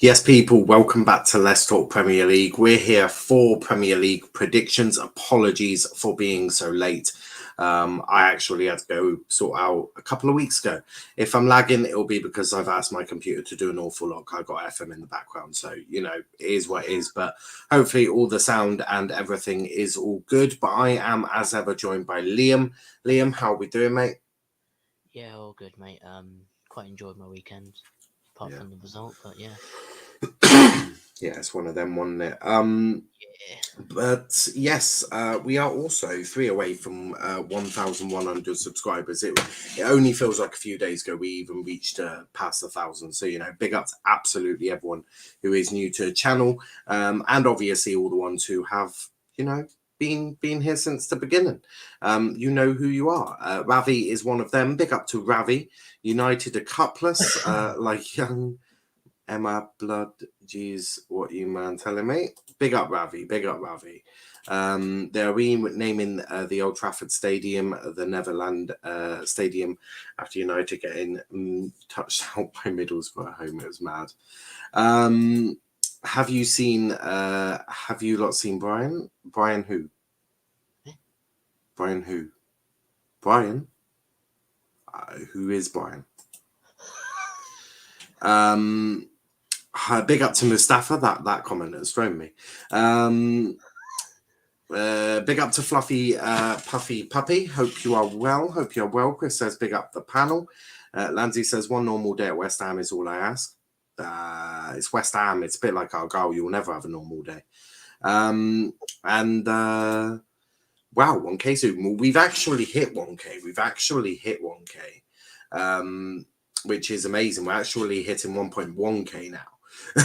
Yes, people, welcome back to Let's Talk Premier League. We're here for Premier League predictions. Apologies for being so late. I actually had to go sort out a couple of weeks ago. If I'm lagging, it'll be because I've asked my computer to do an awful lot. I got FM in the background, so, it is what it is. But hopefully all the sound and everything is all good. But I am, as ever, joined by Liam. Liam, how are we doing, mate? Yeah, all good, mate. Quite enjoyed my weekend, apart from the result, but yeah. Yeah, it's one of them, wasn't it? Yeah. But yes, we are also 3 away from 1,100 subscribers. It only feels like a few days ago we even reached past 1,000. So, big up to absolutely everyone who is new to the channel, and obviously all the ones who have, been here since the beginning. You know who you are. Ravi is one of them. Big up to Ravi. United a cupless, like young Emma Blood. Geez, what you man telling me? Big up Ravi. Big up Ravi. They're renaming the Old Trafford Stadium the Neverland Stadium after United getting touched out by Middlesbrough at home. It was mad. Have you lot seen Brian? Brian who? Brian who? Brian? Who is Brian? Big up to Mustafa. That comment has thrown me. Big up to Fluffy Puffy Puppy. Hope you are well. Chris says big up the panel. Lanzi says one normal day at West Ham is all I ask. It's West Ham. It's a bit like our goal. You'll never have a normal day. Wow, 1K soon. We've actually hit 1K. Which is amazing. We're actually hitting 1.1K now.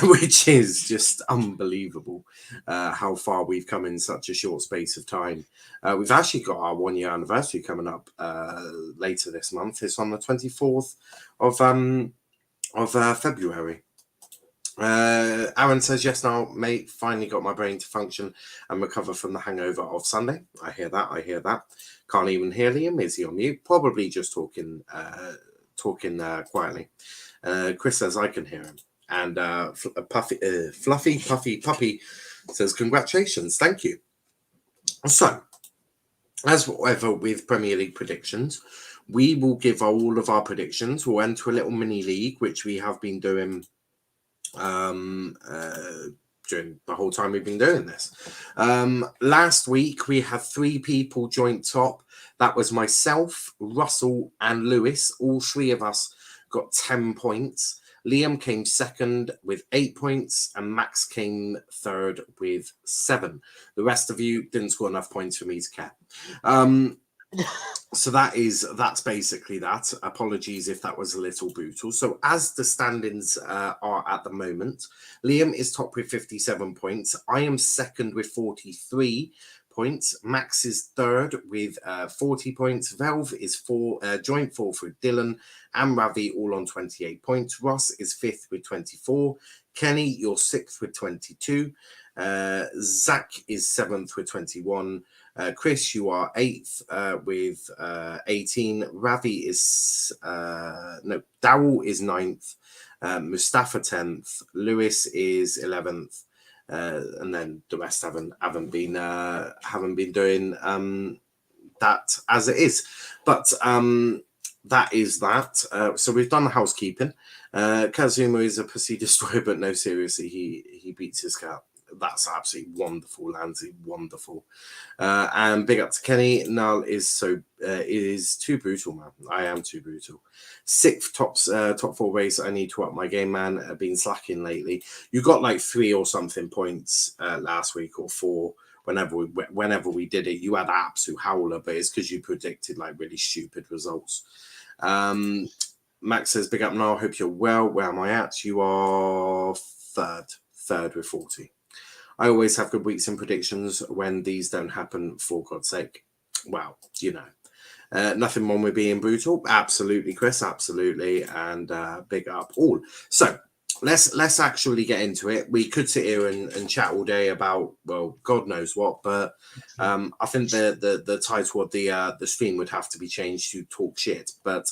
Which is just unbelievable how far we've come in such a short space of time. We've actually got our 1 year anniversary coming up later this month. It's on the 24th of February. Aaron says, yes, now, mate, finally got my brain to function and recover from the hangover of Sunday. I hear that. Can't even hear Liam. Is he on mute? Probably just talking quietly. Chris says, I can hear him. And Fluffy Puffy Puppy says, congratulations, thank you. So, as ever with Premier League predictions, we will give all of our predictions. We'll enter a little mini league, which we have been doing during the whole time we've been doing this. Last week, we had 3 people joint top. That was myself, Russell, and Lewis. All 3 of us got 10 points. Liam came second with 8 points, and Max came third with 7. The rest of you didn't score enough points for me to care. So that's basically that. Apologies if that was a little brutal. So as the standings are at the moment, Liam is top with 57 points. I am second with 43 points. Max is third with 40 points. Velv is joint fourth with Dylan and Ravi, all on 28 points. Ross is fifth with 24. Kenny, you're sixth with 22. Zach is seventh with 21. Chris, you are eighth with 18. Ravi is Darryl is ninth. Mustafa 10th. Lewis is 11th. And then the rest haven't been doing that as it is. But that is that. So we've done the housekeeping. Kazuma is a pussy destroyer, but no, seriously, he beats his cat. That's absolutely wonderful, Lanzi. Wonderful. And big up to Kenny. Niall is too brutal, man. I am too brutal. 6th top 4 race. I need to up my game, man. I've been slacking lately. You got like 3 or something points last week, or 4. Whenever we did it, you had absolute howler, but it's because you predicted like really stupid results. Max says, big up now. Hope you're well. Where am I at? You are third with 40. I always have good weeks in predictions when these don't happen, for God's sake. Well, nothing wrong with being brutal. Absolutely, Chris. Absolutely. And big up all. So let's actually get into it. We could sit here and chat all day about, well, God knows what, but I think the title of the stream would have to be changed to talk shit. But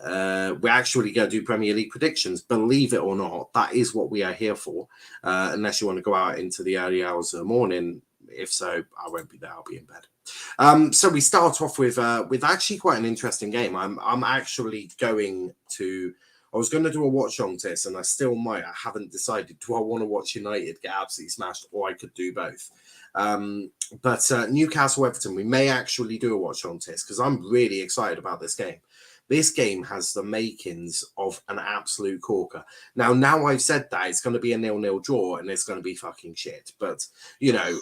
we're actually going to do Premier League predictions. Believe it or not, that is what we are here for. Unless you want to go out into the early hours of the morning. If so, I won't be there. I'll be in bed. So we start off with actually quite an interesting game. I'm actually going to. I was going to do a watch on this, and I still might. I haven't decided. Do I want to watch United get absolutely smashed, or I could do both? But Newcastle Everton, we may actually do a watch on this because I'm really excited about this game. This game has the makings of an absolute corker. Now I've said that it's going to be a 0-0 draw and it's going to be fucking shit. But you know,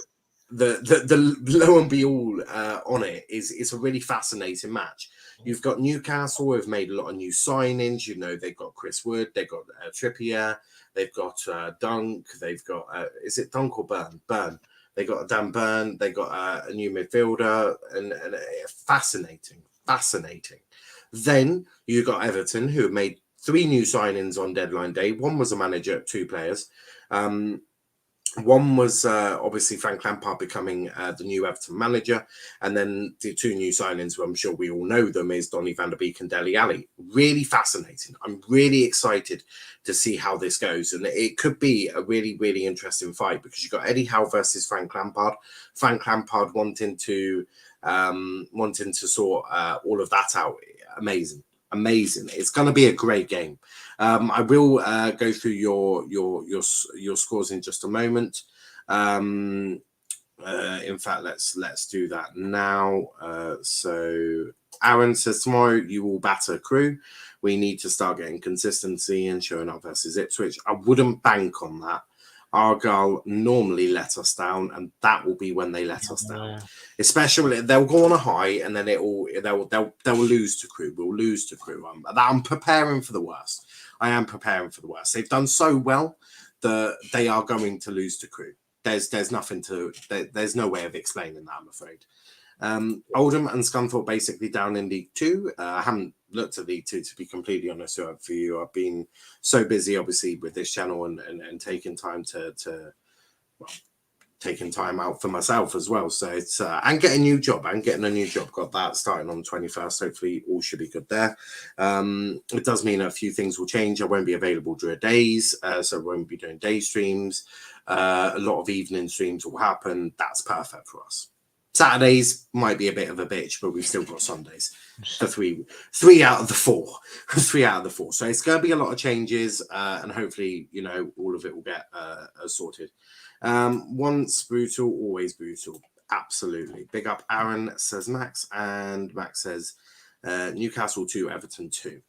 the low and be all on it is it's a really fascinating match. You've got Newcastle who have made a lot of new signings. You know, they've got Chris Wood, they've got Trippier, they've got Dunk, they've got is it Dunk or Burn? Burn. They got Dan Burn, they got a new midfielder, and fascinating. Then you got Everton, who have made 3 new signings on deadline day. One was a manager, 2 players. One was obviously Frank Lampard becoming the new Everton manager, and then the 2 new signings, I'm sure we all know them, is Donny van der Beek and Dele Alli. Really fascinating. I'm really excited to see how this goes, and it could be a really, really interesting fight because you've got Eddie Howe versus Frank Lampard. Frank Lampard wanting to sort all of that out. Amazing. It's going to be a great game. I will go through your scores in just a moment. In fact, let's do that now. So Aaron says tomorrow you will batter Crew. We need to start getting consistency and showing up versus Ipswich. I wouldn't bank on that. Argyle normally let us down, and that will be when they let us down. Especially they'll go on a high, and then they'll lose to Crew. We'll lose to Crew. I'm preparing for the worst. I am preparing for the worst. They've done so well that they are going to lose to Crew. There's nothing to. There's no way of explaining that, I'm afraid. Oldham and Scunthorpe basically down in League 2. I haven't looked at League 2 to be completely honest with you. I've been so busy, obviously, with this channel and taking time taking time out for myself as well. So it's and getting a new job. Got that starting on the 21st. Hopefully, all should be good there. It does mean a few things will change. I won't be available during days, so I won't be doing day streams. A lot of evening streams will happen. That's perfect for us. Saturdays might be a bit of a bitch, but we've still got Sundays for three out of the 4. 3 out of the 4. So it's going to be a lot of changes, and hopefully, you know, all of it will get sorted. Once brutal, always brutal. Absolutely. Big up Aaron, says Max, and Max says Newcastle 2, Everton 2.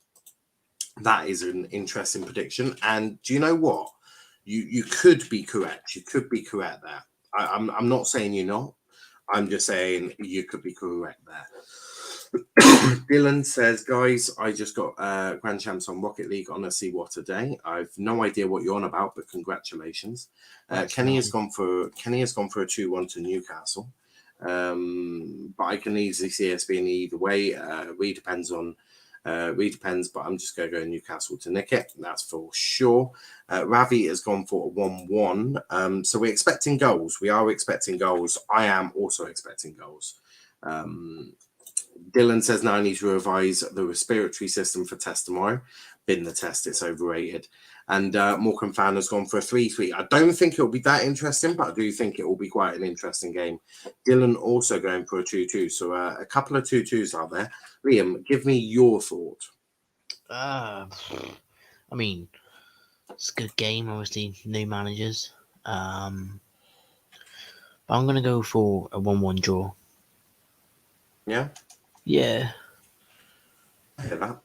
That is an interesting prediction. And do you know what? You could be correct. You could be correct there. I'm not saying you're not. I'm just saying you could be correct there. Dylan says, guys, I just got Grand Champs on Rocket League. Honestly, what a day. I've no idea what you're on about, but congratulations. Kenny has gone for a 2-1 to Newcastle. But I can easily see us being either way. Really depends, but I'm just going to go Newcastle to nick it. That's for sure. Ravi has gone for a 1-1. So we're expecting goals. We are expecting goals. I am also expecting goals. Dylan says, now I need to revise the respiratory system for test tomorrow. Bin the test, it's overrated. And Morecambe fan has gone for a 3-3. I don't think it'll be that interesting, but I do think it will be quite an interesting game. Dylan also going for a 2-2. So a couple of 2-2s out there. Liam, give me your thought. I mean, it's a good game, obviously, new managers. But I'm going to go for a 1-1 draw. Yeah? Yeah. I hear that.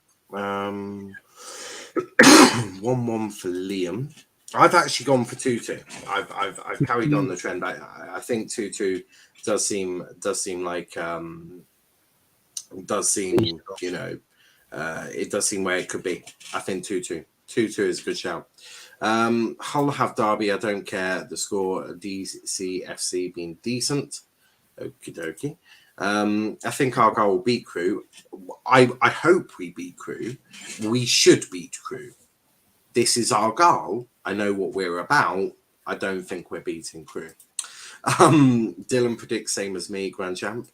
1-1 for Liam. I've actually gone for 2-2. I've carried on the trend. I think 2-2 does seem like you know, it does seem where it could be. I think 2-2. 2-2 is a good shout. Hull have Derby. I don't care the score. DCFC being decent. Okie dokie. I think Argyle will beat Crew. I hope we beat Crew. We should beat Crew. This is Argyle. I know what we're about. I don't think we're beating Crew. Dylan predicts same as me, Grand Champ.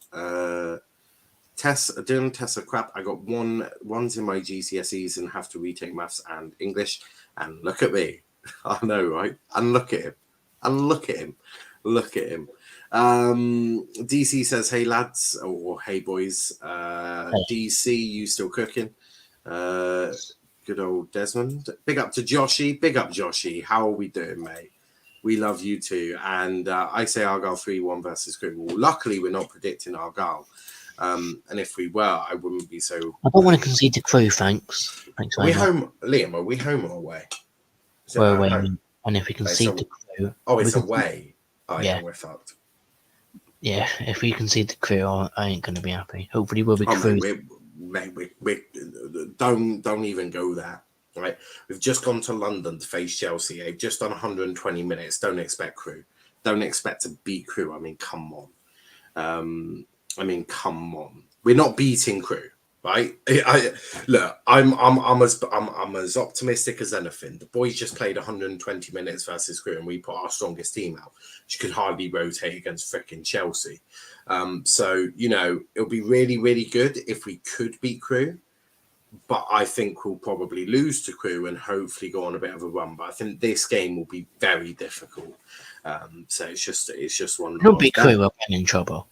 Doing tests are crap. I got one's in my GCSEs and have to retake maths and English. And look at me. I know, right? And look at him. And look at him. Look at him. DC says, hey lads, or hey boys. DC, you still cooking? Good old Desmond. Big up to Joshy. Big up Joshy. How are we doing, mate? We love you too. And I say Argyle 3-1 versus Crewe. Well, luckily, we're not predicting Argyle. And if we were, I wouldn't be so. I don't want to concede to Crewe, thanks. Thanks Are we very much. home, Liam? Are we home or away? We're away, and if we concede to Crewe, it's away. Oh yeah, we're fucked. Yeah, if we concede to Crewe, I ain't going to be happy. Hopefully, we'll be Crewe. We don't even go there. Right, we've just gone to London to face Chelsea. They've just done 120 minutes. Don't expect Crewe. Don't expect to beat Crewe. I mean, come on. Come on. We're not beating Crewe, right? I'm as optimistic as anything. The boys just played 120 minutes versus Crewe, and we put our strongest team out. She could hardly rotate against fricking Chelsea. So it'll be really, really good if we could beat Crewe. But I think we'll probably lose to Crewe and hopefully go on a bit of a run. But I think this game will be very difficult. So it's just one. Don't beat Crewe, we're in trouble.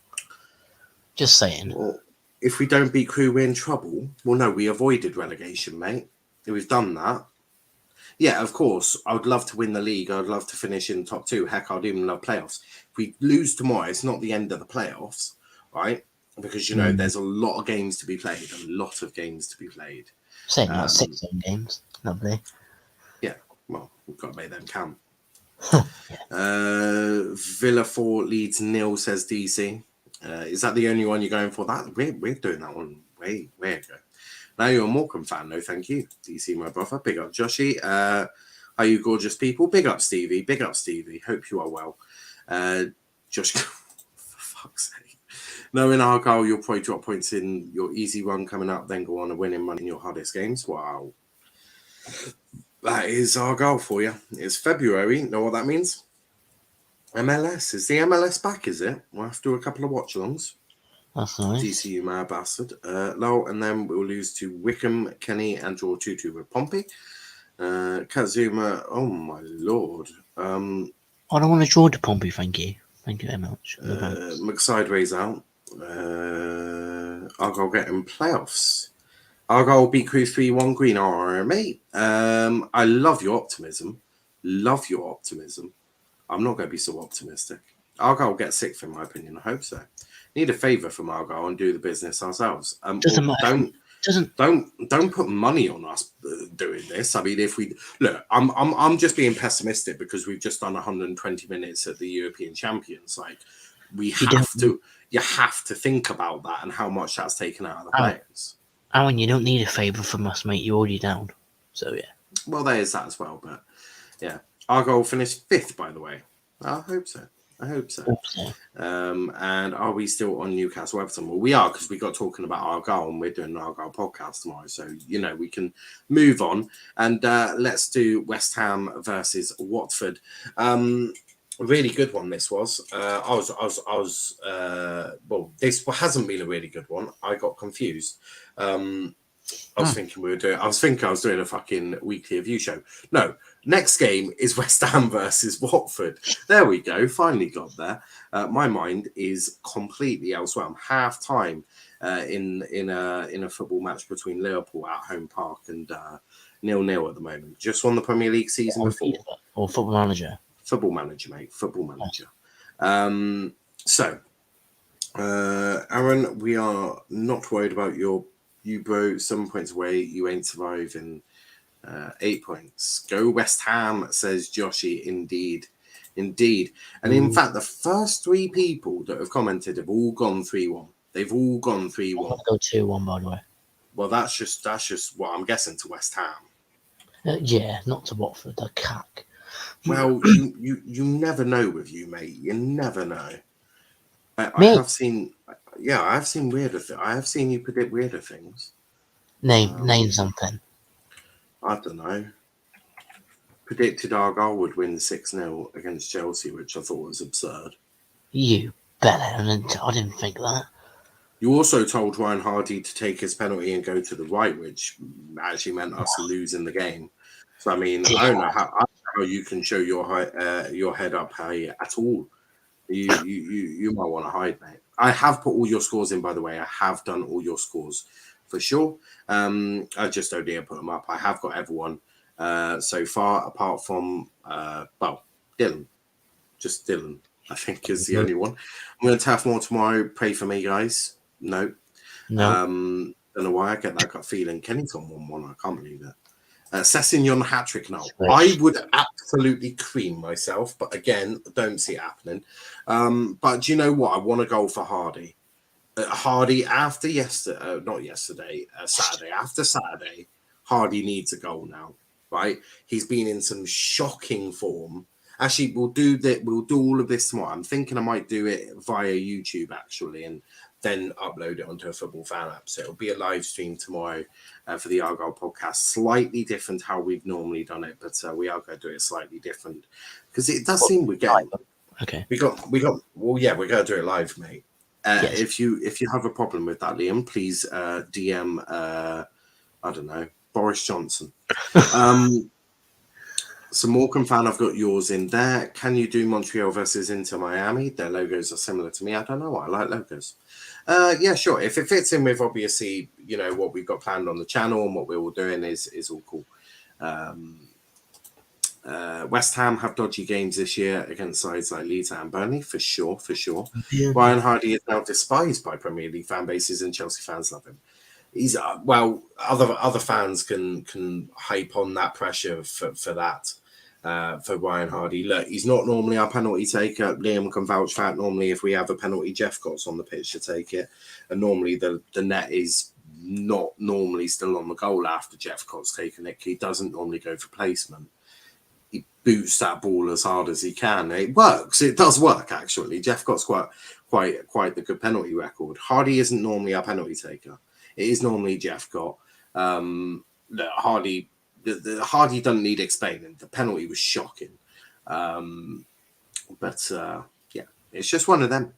Just saying. Well, if we don't beat Crewe, we're in trouble. Well, no, we avoided relegation, mate. We've done that. Yeah, of course. I would love to win the league. I'd love to finish in the top 2. Heck, I'd even love playoffs. If we lose tomorrow, it's not the end of the playoffs, right? Because, there's a lot of games to be played. A lot of games to be played. Saying that 6 games. Lovely. Yeah, well, we've got to make them count. Yeah. Villa 4 Leeds 0, says DC. Is that the only one you're going for? That we're doing that one way ago. Now you're a Morecambe fan, no thank you. DC, my brother. Big up Joshy. Are you gorgeous people? Big up Stevie. Big up Stevie. Hope you are well. Josh, for fuck's sake. No, in Argyle, you'll probably drop points in your easy run coming up, then go on a winning run in your hardest games. Wow. That is Argyle for you. It's February. Know what that means? MLS. Is the MLS back, is it? We'll have to do a couple of watch-alongs. That's nice. DCU, my bastard. Low, and then we'll lose to Wickham, Kenny, and draw 2-2 with Pompey. Kazuma, oh my lord. I don't want to draw to Pompey, thank you. Thank you very much. McSideways out. Argyle getting playoffs. Argyle beat Crewe 3-1 Green. All right, mate. I love your optimism. Love your optimism. I'm not going to be so optimistic. Argyle will get 6th, in my opinion. I hope so. Need a favour from Argyle and do the business ourselves. Doesn't matter. Don't put money on us doing this. I mean, if we look, I'm just being pessimistic because we've just done 120 minutes at the European Champions. Like you have to think about that and how much that's taken out of the players. Alan, you don't need a favour from us, mate. You're already down. So yeah. Well, there is that as well, but yeah, Argyle finished 5th, by the way. I hope so. And are we still on Newcastle Everton? Well, we are, because we got talking about Argyle and we're doing an Argyle podcast tomorrow. So, we can move on. And let's do West Ham versus Watford. Really good one, this was. This hasn't been a really good one. I got confused. I was thinking I was doing a fucking weekly review show. No, next game is West Ham versus Watford. There we go. Finally got there. My mind is completely elsewhere. I'm half time in a football match between Liverpool at Home Park and 0-0 at the moment. Just won the Premier League season before. Or Football Manager. Football Manager, mate. Football Manager. Aaron, we are not worried about you, bro. 7 points away. You ain't surviving. 8 points. Go West Ham, says Joshy. Indeed. And in fact, the first 3 people that have commented have all gone 3-1. They've all gone 3-1. I'm going to go 2-1, by the way. Well, that's just what I'm guessing to West Ham. Yeah, not to Watford. They're cack. Well, you never know with you, mate. You never know. I have seen weirder things. I have seen you predict weirder things. Name something. I don't know. Predicted Argyle would win 6-0 against Chelsea, which I thought was absurd. You better. I didn't think that. You also told Ryan Hardy to take his penalty and go to the right, which actually meant us losing the game. So I mean, I don't know how you can show your head up high at all. You might want to hide, mate. I have put all your scores in, by the way. I have done all your scores for sure. I just don't dare put them up. I have got everyone so far, apart from Dylan. Just Dylan, I think, is the only one. I'm going to have more tomorrow. Pray for me, guys. No. Don't know why I get that gut feeling. Kenny's on 1-1. I can't believe it. Sessignon hat-trick now. I would absolutely cream myself, but again, don't see it happening. But do you know what? I want to go for Hardy. Hardy after Saturday. After Saturday, Hardy needs a goal now, right? He's been in some shocking form. Actually, we'll do all of this tomorrow. I'm thinking I might do it via YouTube, actually, and then upload it onto a Football Fan app. So it'll be a live stream tomorrow for the Argyle podcast. Slightly different how we've normally done it, but we are going to do it slightly different because it does seem we get. Okay. We got. Well, yeah, we're going to do it live, mate. Yes. If you have a problem with that, Liam, please DM. I don't know, Boris Johnson. So Morecambe fan, I've got yours in there. Can you do Montreal versus Inter Miami? Their logos are similar to me. I don't know. I like logos. Yeah, sure. If it fits in with obviously, what we've got planned on the channel and what we're all doing is all cool. West Ham have dodgy games this year against sides like Leeds and Burnley, for sure. Yeah. Ryan Hardy is now despised by Premier League fan bases and Chelsea fans love him. He's other fans can hype on that pressure for that. For Ryan Hardy. Look, he's not normally our penalty taker. Liam can vouch for that. Normally, if we have a penalty, Jeff Gott's on the pitch to take it. And normally the net is not normally still on the goal after Jeff Gott's taken it. He doesn't normally go for placement. He boots that ball as hard as he can. It works. It does work, actually. Jeff Gott's quite the good penalty record. Hardy isn't normally our penalty taker. It is normally Jeff Gott. Hardy... The Hardy doesn't need explaining. The penalty was shocking. But it's just one of them.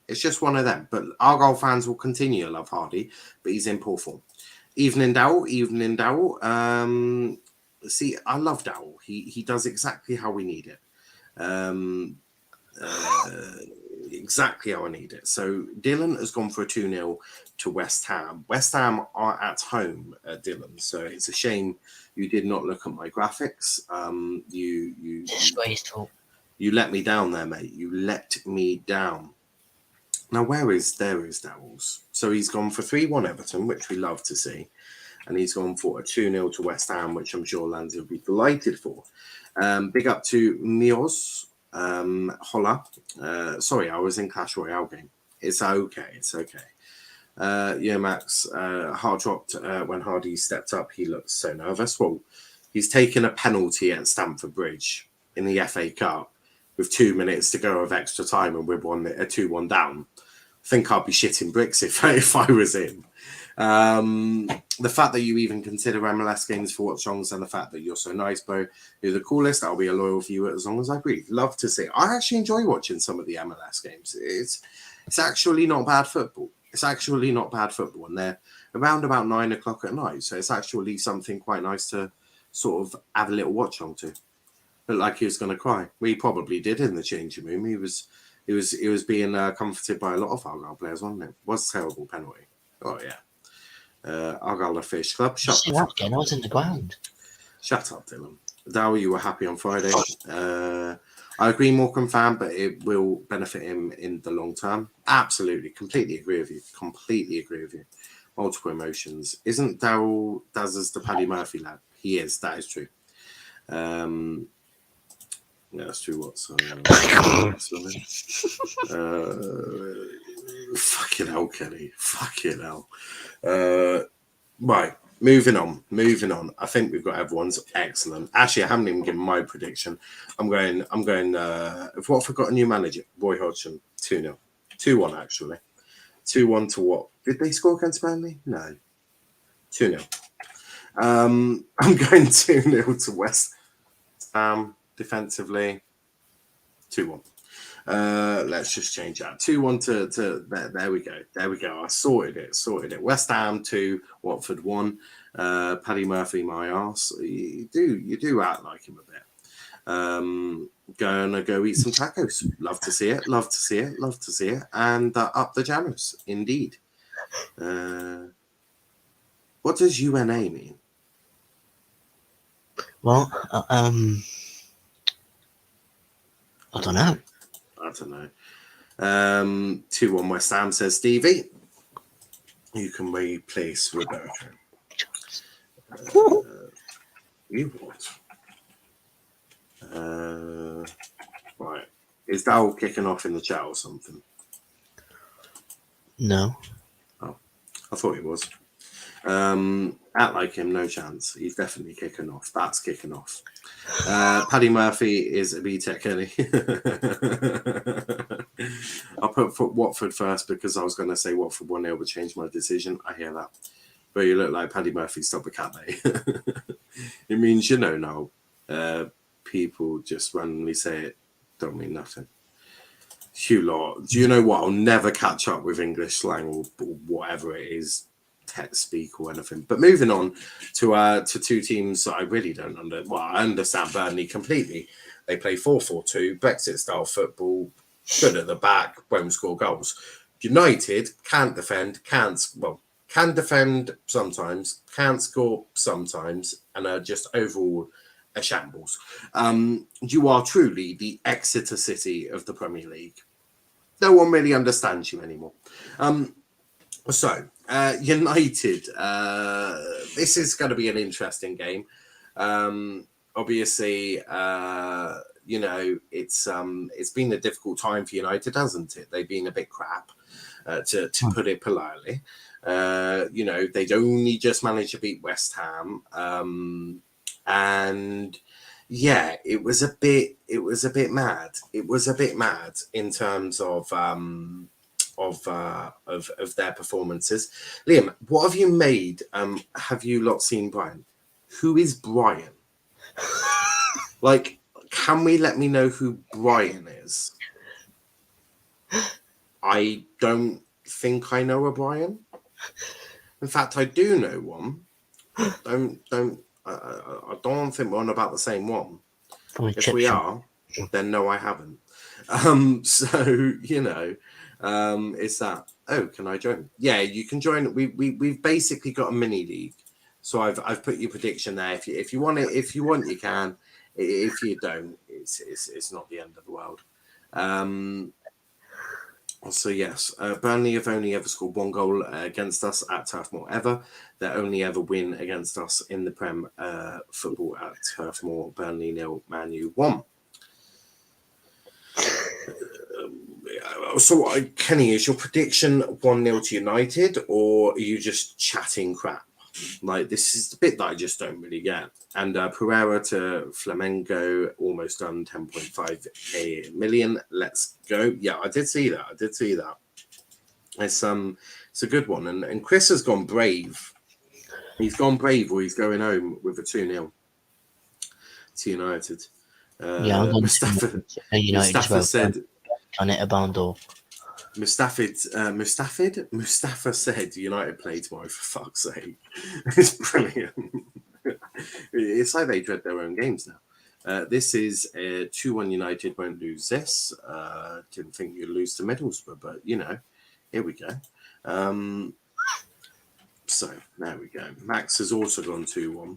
But Argyle fans will continue to love Hardy, but he's in poor form. Evening Dowell. See, I love Dowell. He does exactly how we need it. Exactly how I need it. So Dylan has gone for a 2-0 to West Ham. West Ham are at home, Dylan. So it's a shame you did not look at my graphics. You disgraceful. You let me down there, mate. You let me down. Now, there is Dowells. So he's gone for 3-1 Everton, which we love to see. And he's gone for a 2-0 to West Ham, which I'm sure Landsy will be delighted for. Big up to Mios. Holla. Sorry, I was in Clash Royale game. It's okay. Max, heart dropped when Hardy stepped up. He looked so nervous. Well, he's taken a penalty at Stamford Bridge in the FA Cup with 2 minutes to go of extra time, and we're 2-1 down. I think I'd be shitting bricks if I was in. The fact that you even consider MLS games for watch songs, and the fact that you're so nice, bro, you're the coolest. I'll be a loyal viewer as long as I breathe. Love to see. I actually enjoy watching some of the MLS games. It's actually not bad football. And they're around about 9 o'clock at night, so it's actually something quite nice to sort of have a little watch on to. Looked like he was going to cry. Well, he probably did in the changing room. He was being comforted by a lot of Argyle players, wasn't it? It was a terrible penalty. Oh yeah. Argyle Fish Club. Shut the fuck up. I was in the ground. Shut up, Dylan. Dow, you were happy on Friday. I agree, Morecambe fan, but it will benefit him in the long term. Absolutely. Completely agree with you. Multiple emotions. Isn't Daryl Daz's the Paddy Murphy lad? He is. That is true. Yeah, that's true. Fucking hell, Kenny. Fucking hell. Right. Moving on. I think we've got everyone's excellent. Actually, I haven't even given my prediction. I'm going, if Watford got a new manager, Roy Hodgson, 2-0. 2-1, actually. 2-1 to what? Did they score against Burnley? No. 2-0. I'm going 2-0 to West Ham defensively. 2-1. Let's just change that. 2-1 to there. There we go. There we go. I sorted it. West Ham 2, Watford 1. Paddy Murphy, my arse. You do act like him a bit. Gonna go eat some tacos. Love to see it. And up the Janus, indeed. What does UNA mean? Well, I don't know. 2-1 West Ham, says Stevie. You can replace Roberto. You what? Right. Is Dowell kicking off in the chat or something? No. Oh, I thought he was. Act like him, no chance. He's definitely kicking off. That's kicking off. Paddy Murphy is a BTEC Kelly. I'll put Watford first because I was going to say Watford 1-0 would change my decision. I hear that. But you look like Paddy Murphy, stop the cat, mate. It means, now, people just randomly say it, don't mean nothing. Hugh Law, do you know what? I'll never catch up with English slang or whatever it is, tech speak or anything. But moving on to two teams that I really don't I understand Burnley completely. They play 4-4-2, Brexit style football, good at the back, won't score goals. United can't defend, can defend sometimes, can't score sometimes, and are just overall a shambles. You are truly the Exeter City of the Premier League. No one really understands you anymore. United, this is going to be an interesting game. Obviously, it's been a difficult time for United, hasn't it? They've been a bit crap, to put it politely. They'd only just managed to beat West Ham. And yeah, it was a bit mad. It was a bit mad in terms of their performances. Liam, what have you made? Have you lot seen Brian? Who is Brian? Can we let me know who Brian is? I don't think I know a Brian. In fact, I do know one. I don't think we're on about the same one. If we are, then no, I haven't. It's that. Oh, can I join? Yeah, you can join. We've basically got a mini league. So I've put your prediction there. If you want it, you can. If you don't, it's not the end of the world. So yes, Burnley have only ever scored one goal against us at Turf Moor ever. Their only ever win against us in the Prem football at Turf Moor. Burnley 0, Man U 1. Kenny, is your prediction 1-0 to United, or are you just chatting crap? This is the bit that I just don't really get. And Pereira to Flamengo, almost done, 10.5 million. Let's go. Yeah, I did see that. It's a good one. And Chris has gone brave. He's gone brave, or he's going home with a 2-0 to United. I'm going Mustafa said on it a bundle. Mustafa said United play tomorrow, for fuck's sake. It's brilliant. It's like they dread their own games now. This is 2-1 United, won't lose this. Didn't think you'd lose to Middlesbrough, but here we go. So there we go. Max has also gone 2-1.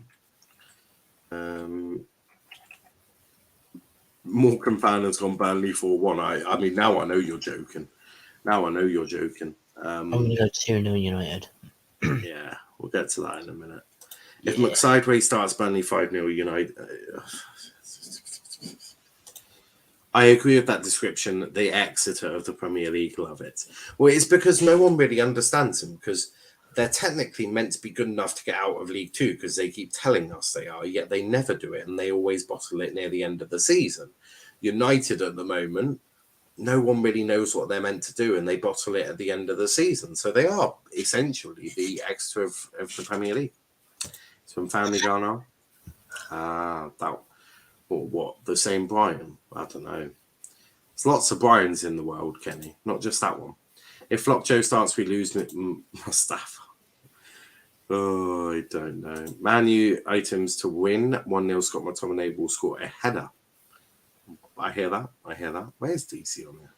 Morecambe fan has gone Burnley 4-1. I mean, now I know you're joking. I'm going to go 2-0 United. Yeah, we'll get to that in a minute. If McSideway starts Burnley 5-0 United, I agree with that description. The Exeter of the Premier League, love it. Well, it's because no one really understands them, because they're technically meant to be good enough to get out of League Two, because they keep telling us they are, yet they never do it, and they always bottle it near the end of the season. United at the moment, no one really knows what they're meant to do, and they bottle it at the end of the season. So they are essentially the Exeter of the Premier League. It's from Family Ghana. The same Brian? I don't know. There's lots of Brians in the world, Kenny, not just that one. If Flop Joe starts, we lose Mustafa. Oh, I don't know. Man U items to win. 1-0 Scott McTominay will score a header. I hear that. Where's DC on there?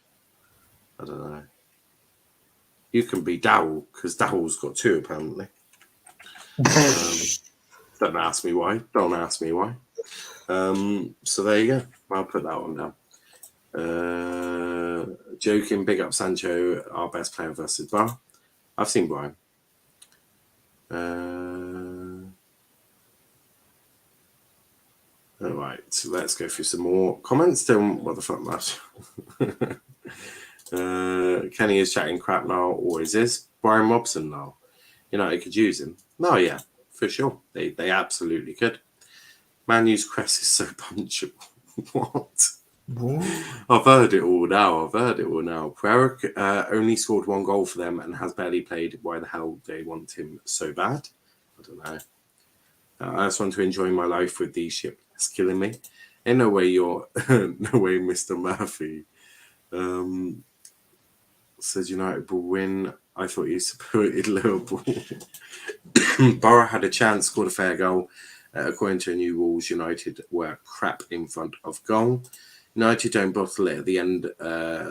I don't know. You can be Dowell, because Dowell's got 2, apparently. Don't ask me why. So there you go. I'll put that one down. Joking, big up Sancho, our best player versus Bar. I've seen Brian. All right, so let's go through some more comments. What the fuck, Matt? Kenny is chatting crap now, always is. Brian Robson now. United could use him. No, yeah, for sure. They absolutely could. Man U's crest is so punchable. What? I've heard it all now. Pereira only scored 1 goal for them and has barely played. Why the hell they want him so bad? I don't know. I just want to enjoy my life with these shit. It's killing me. In no way you're... no way, Mr. Murphy. Says United will win. I thought you supported Liverpool. Borough had a chance, scored a fair goal. According to new rules, United were crap in front of goal. United don't bottle it at the end.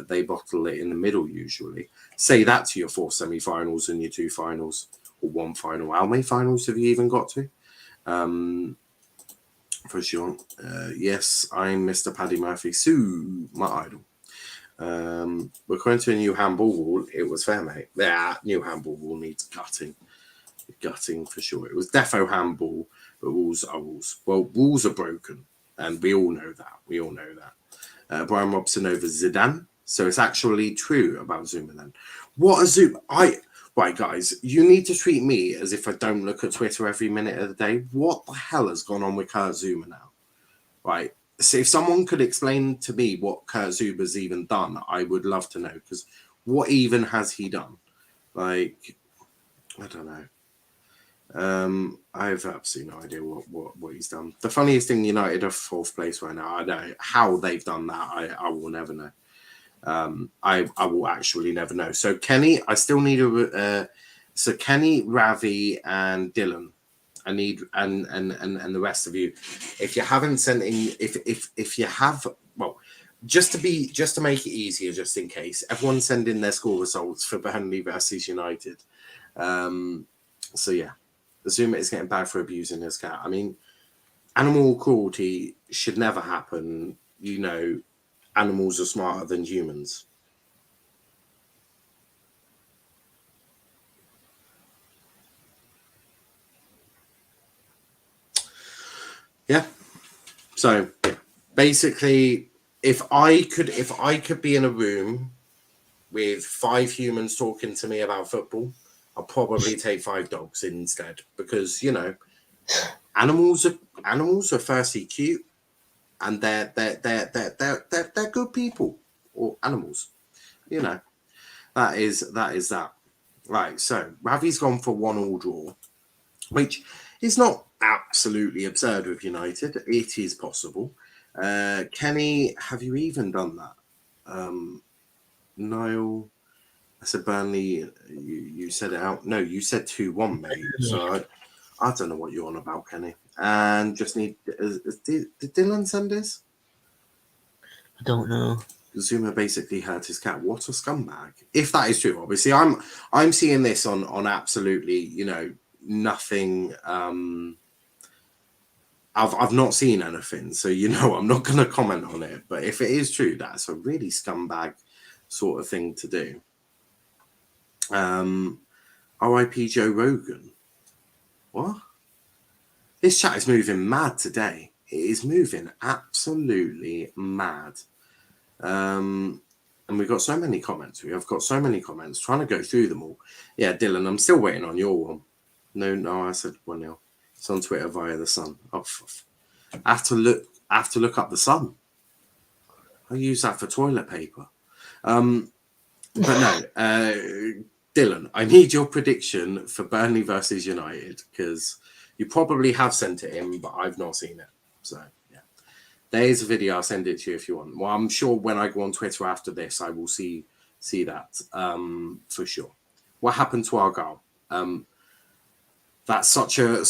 They bottle it in the middle usually. Say that to your 4 semi-finals and your 2 finals, or 1 final. How many finals have you even got to? For sure. Yes, I'm Mr. Paddy Murphy. Sue, my idol. According to a new handball rule, it was fair, mate. That new handball rule needs gutting. Gutting for sure. It was defo handball, but rules are rules. Well, rules are broken, and we all know that. Brian Robson over Zidane. So it's actually true about Zuma then. What a Zuma. Right, guys, you need to treat me as if I don't look at Twitter every minute of the day. What the hell has gone on with Kurt Zuma now? Right. So if someone could explain to me what Kurt Zuma's even done, I would love to know. Because what even has he done? Like, I don't know. I have absolutely no idea what he's done. The funniest thing, United are 4th place right now. I know how they've done that. I will never know. I will actually never know. So Kenny, I still need so Kenny, Ravi, and Dylan. I need and the rest of you. If you haven't sent in, if you have, well, just to make it easier, just in case, everyone send in their score results for Burnley versus United. So yeah. Zuma is getting bad for abusing his cat. I mean, animal cruelty should never happen. Animals are smarter than humans. Yeah. So basically, if I could be in a room with 5 humans talking to me about football, I'll probably take 5 dogs instead, because animals are firstly cute, and they're good people, or animals. That is that. Right. So Ravi's gone for 1-1 draw, which is not absolutely absurd with United. It is possible. Kenny, have you even done that? Niall. I said Burnley, you said it out. No, you said 2-1, mate. Yeah. So I don't know what you're on about, Kenny. And just need... Did Dylan send this? I don't know. Zuma basically hurt his cat. What a scumbag. If that is true, obviously, I'm seeing this on absolutely, nothing... I've not seen anything, so I'm not going to comment on it. But if it is true, that's a really scumbag sort of thing to do. R.I.P. Joe Rogan. What? This chat is moving mad today. It is moving absolutely mad. And we've got so many comments. Trying to go through them all. Yeah, Dylan, I'm still waiting on your one. No, I said 1-0. It's on Twitter via the Sun. Oh, I have to look up the Sun. I use that for toilet paper. But no, Dylan, I need your prediction for Burnley versus United, because you probably have sent it in, but I've not seen it. So, yeah. There is a video. I'll send it to you if you want. Well, I'm sure when I go on Twitter after this, I will see that for sure. What happened to our goal? That's such a.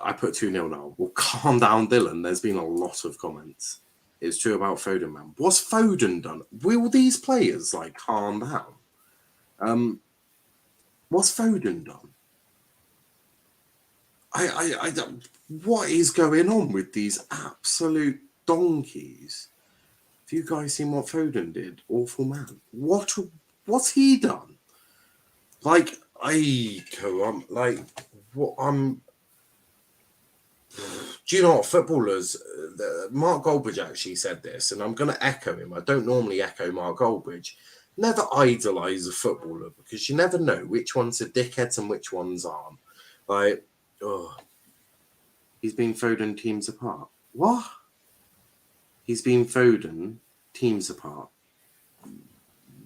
I put 2-0 now. Well, calm down, Dylan. There's been a lot of comments. It's true about Foden, man. What's Foden done? Will these players like calm down? What's Foden done? I don't. What is going on with these absolute donkeys? Have you guys seen what Foden did? Awful man. What's he done? Like what I'm. Do you know what footballers? Mark Goldbridge actually said this, and I'm going to echo him. I don't normally echo Mark Goldbridge. Never idolise a footballer because you never know which ones are dickheads and which ones aren't. Like, oh, he's been Foden teams apart. What? He's been Foden teams apart.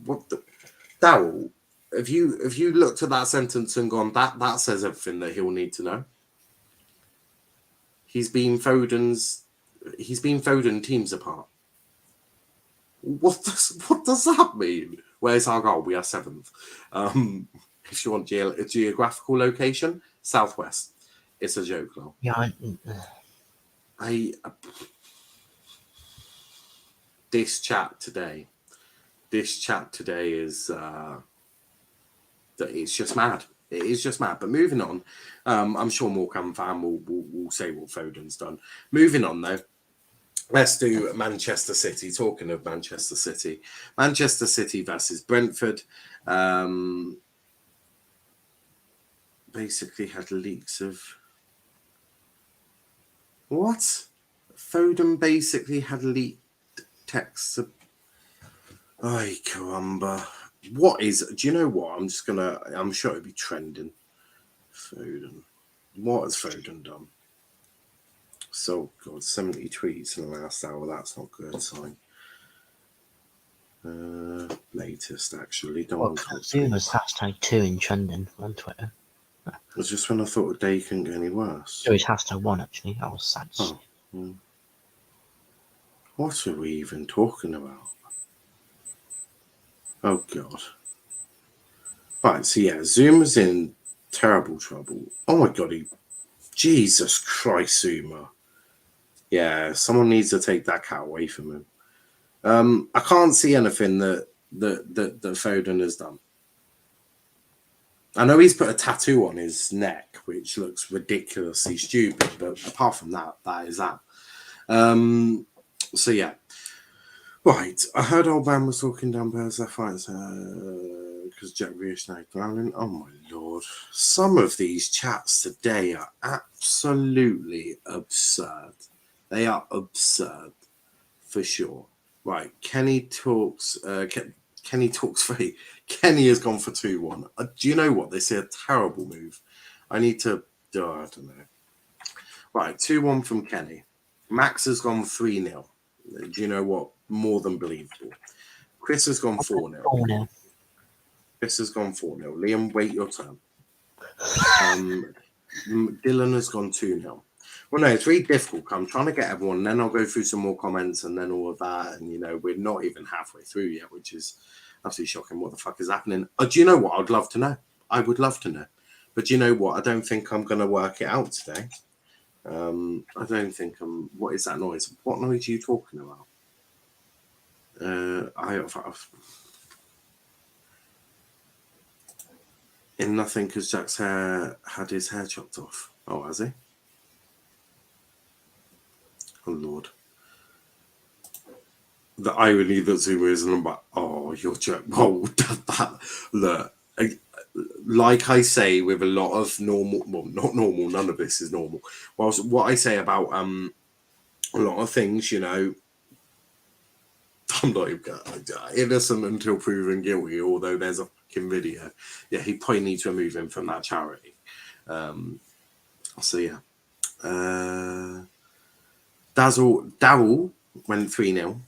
What the? Darryl, have you looked at that sentence and gone, that says everything that he'll need to know? He's been Foden teams apart. What does that mean? Where's our goal? We are 7th. If you want a geographical location, southwest. It's a joke, though. Yeah. This chat today is it's just mad. It is just mad. But moving on, I'm sure Morecambe fan will say what Foden's done. Moving on, though, let's do Manchester City. Talking of Manchester City versus Brentford. Basically had leaks of... What? Foden basically had leaked texts of... Ay, caramba. What is... Do you know what? I'm sure it'll be trending. Foden. What has Foden done? So, God, 70 tweets in the last hour. That's not a good sign. Latest, actually. Don't want to Zuma's #2 in trending on Twitter. It was just when I thought the day couldn't get any worse. So it's #1, actually. That was sad. Oh. What are we even talking about? Oh, God. Right, so yeah, Zuma's in terrible trouble. Oh, my God. Jesus Christ, Zuma. Yeah, someone needs to take that cat away from him. I can't see anything that Foden has done. I know he's put a tattoo on his neck, which looks ridiculously stupid, but apart from that, that is that. So yeah. Right, I heard old man was talking down Bears fights because Jack Grealish now drowning. Oh my lord. Some of these chats today are absolutely absurd. They are absurd for sure. Right, Kenny talks free. Kenny has gone for 2-1. Do you know what? This is a terrible move. I need to I don't know. Right, 2-1 from Kenny. Max has gone 3-0. Do you know what? More than believable. Chris has gone 4-0. 4-0. Chris has gone 4-0. Liam, wait your turn. Dylan has gone 2-0. Well, no, it's really difficult. I'm trying to get everyone, and then I'll go through some more comments and then all of that. And, we're not even halfway through yet, which is absolutely shocking. What the fuck is happening? Do you know what? I'd love to know. I would love to know. But do you know what? I don't think I'm going to work it out today. I don't think I'm... What is that noise? What noise are you talking about? In nothing because Jack's hair had his hair chopped off. Oh, has he? Oh, Lord. The irony that Zuma is number. Oh, you're joking. Oh, look. Like I say with a lot of normal, well, not normal, none of this is normal. Well, what I say about a lot of things, I'm not even innocent until proven guilty, although there's a fucking video. Yeah, he probably needs to remove him from that charity. So, yeah. Daryl went 3-0.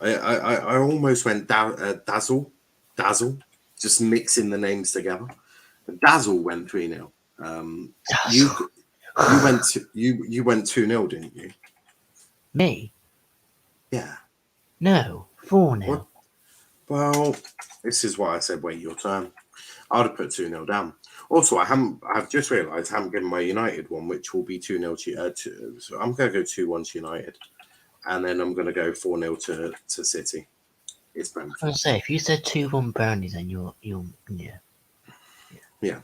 I almost went Dazzle, just mixing the names together. Dazzle went 3-0. You went 2-0, didn't you? Me? Yeah. No, 4-0. What? Well, this is why I said wait your turn. I'd have put 2-0 down. Also, I've just realised I haven't given my United one, which will be 2-0 so I'm going to go 2-1 to United. And then I'm going to go 4-0 to City. It's I was Brentford. going to say, if you said 2-1 Burnley, then you're Yeah.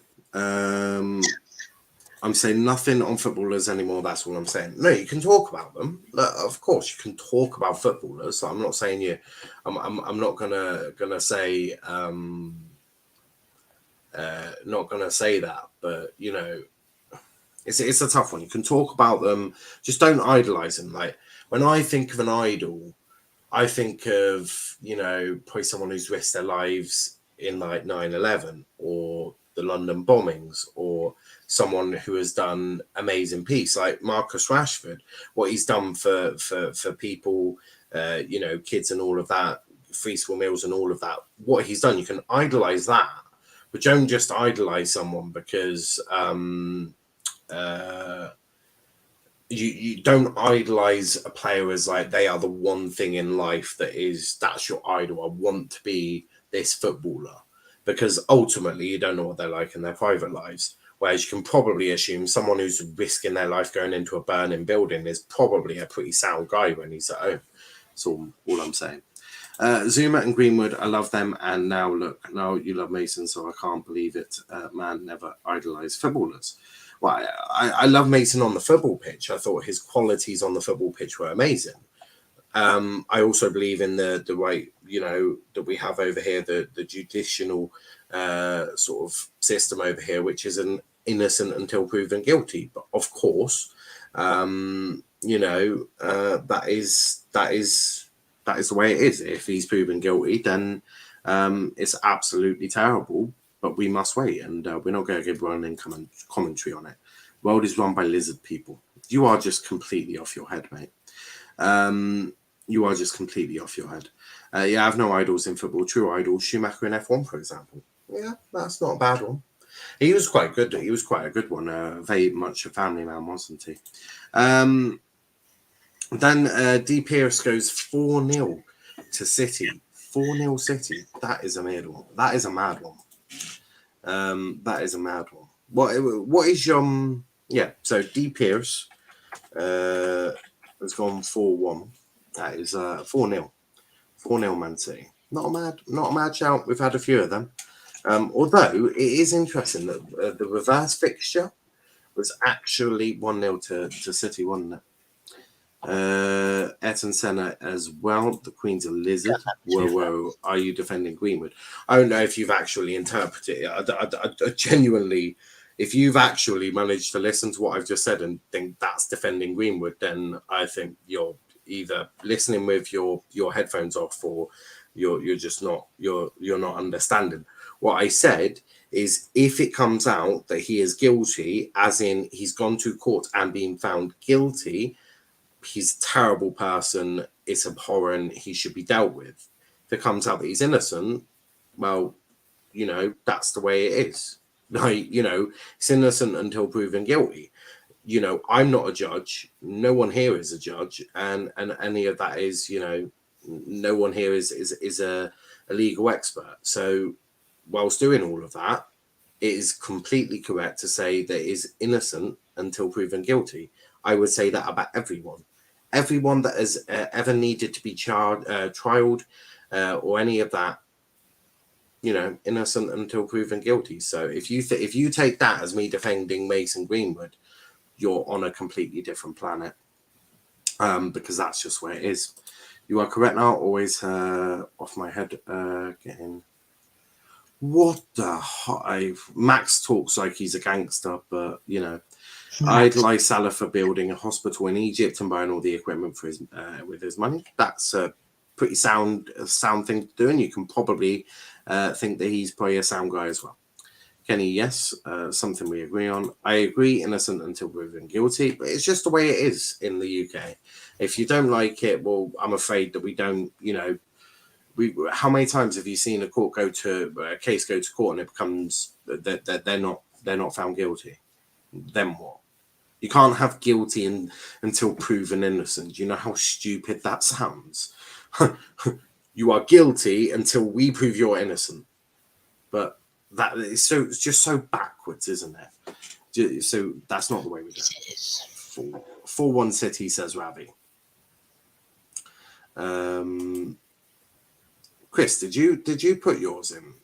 I'm saying nothing on footballers anymore. That's all I'm saying. No, you can talk about them. Of course, you can talk about footballers. I'm not saying you. I'm not gonna say not gonna say that. But you know, it's a tough one. You can talk about them. Just don't idolize them. Like when I think of an idol, I think of, you know, probably someone who's risked their lives in like 9/11 or the London bombings, or someone who has done amazing piece like Marcus Rashford, what he's done for people, you know, kids and all of that, free school meals and all of that, what he's done. You can idolize that, but don't just idolize someone because you don't idolize a player as like they are the one thing in life that's your idol. I want to be this footballer, because ultimately you don't know what they're like in their private lives. Whereas you can probably assume someone who's risking their life going into a burning building is probably a pretty sound guy when he's at home. That's all I'm saying. Zuma and Greenwood, I love them. And now look, now you love Mason, so I can't believe it. Man never idolized footballers. Well, I love Mason on the football pitch. I thought his qualities on the football pitch were amazing. I also believe in the right, you know, that we have over here, the judicial sort of system over here, which is an innocent until proven guilty. But of course, you know, that is the way it is. If he's proven guilty, then it's absolutely terrible. But we must wait, and we're not going to give one income commentary on it. The world is run by lizard people. You are just completely off your head, mate. You are just completely off your head. Yeah, I have no idols in football. True idols, Schumacher in F1, for example. Yeah, that's not a bad one. He was quite good. He was quite a good one. Very much a family man, wasn't he? Then D. Pierce goes 4-0 to City. 4-0 City. That is a mad one. That is a mad one. That is a mad one. What is your yeah? So D. Pierce has gone 4-1. That is 4-0. 4-0 Man City. Not a mad shout. We've had a few of them. Although it is interesting that the reverse fixture was actually 1-0 to City, wasn't it? Ayrton Senna as well. The Queen's a lizard. Whoa. Are you defending Greenwood? I don't know if you've actually interpreted it. I genuinely, if you've actually managed to listen to what I've just said and think that's defending Greenwood, then I think you're either listening with your headphones off, or you're just not you're not understanding. What I said is, if it comes out that he is guilty, as in he's gone to court and been found guilty, he's a terrible person, it's abhorrent, he should be dealt with. If it comes out that he's innocent, well, you know, that's the way it is. Like, you know, it's innocent until proven guilty. You know, I'm not a judge. No one here is a judge, and any of that is, you know, no one here is a legal expert. So, whilst doing all of that, it is completely correct to say that he is innocent until proven guilty. I would say that about everyone. Everyone that has ever needed to be trialed or any of that, you know, innocent until proven guilty. So if you take that as me defending Mason Greenwood, you're on a completely different planet, because that's just where it is. You are correct now. Always off my head getting. What the Max talks like he's a gangster, but you know, idolize Salah for building a hospital in Egypt and buying all the equipment for his with his money. That's a pretty sound thing to do, and you can probably think that he's probably a sound guy as well. Kenny, yes, something we agree on. I agree, innocent until proven guilty, but it's just the way it is in the UK. If you don't like it, well, I'm afraid that we don't, you know, how many times have you seen a case go to court and it becomes that they're not found guilty? Then what? You can't have guilty until proven innocent. Do you know how stupid that sounds? You are guilty until we prove you're innocent. But that is it's just so backwards, isn't it? So that's not the way we do it. It is. 4-1 City, says Ravi. Chris, did you put yours in?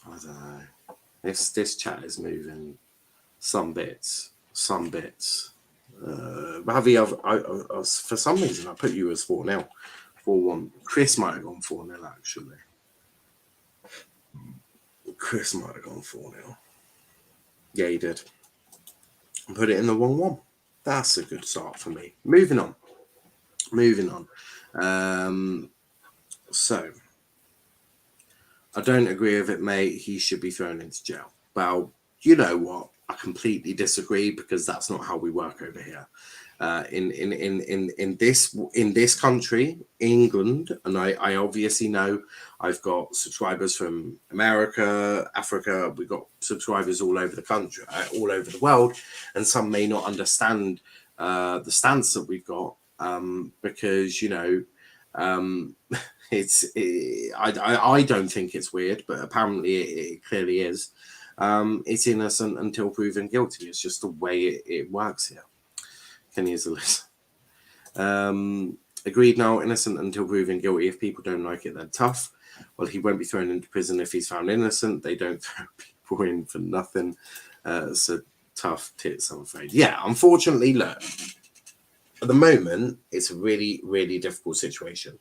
I don't know. This chat is moving. Some bits. Ravi, for some reason I put you as 4-0. 4-1. Chris might have gone 4-0 actually. Chris might have gone 4-0. Yeah, he did. Put it in the 1-1. That's a good start for me. Moving on. So, I don't agree with it, mate. He should be thrown into jail. Well, you know what? I completely disagree because that's not how we work over here. In this country, England, and I obviously know I've got subscribers from America, Africa. We've got subscribers all over the country, all over the world, and some may not understand the stance that we've got because I don't think it's weird, but apparently it clearly is. It's innocent until proven guilty. It's just the way it works here. Kenny is a list. Agreed now, innocent until proven guilty. If people don't like it, they're tough. Well, he won't be thrown into prison if he's found innocent. They don't throw people in for nothing. So tough tits, I'm afraid. Yeah, unfortunately, look, at the moment, it's a really, really difficult situation.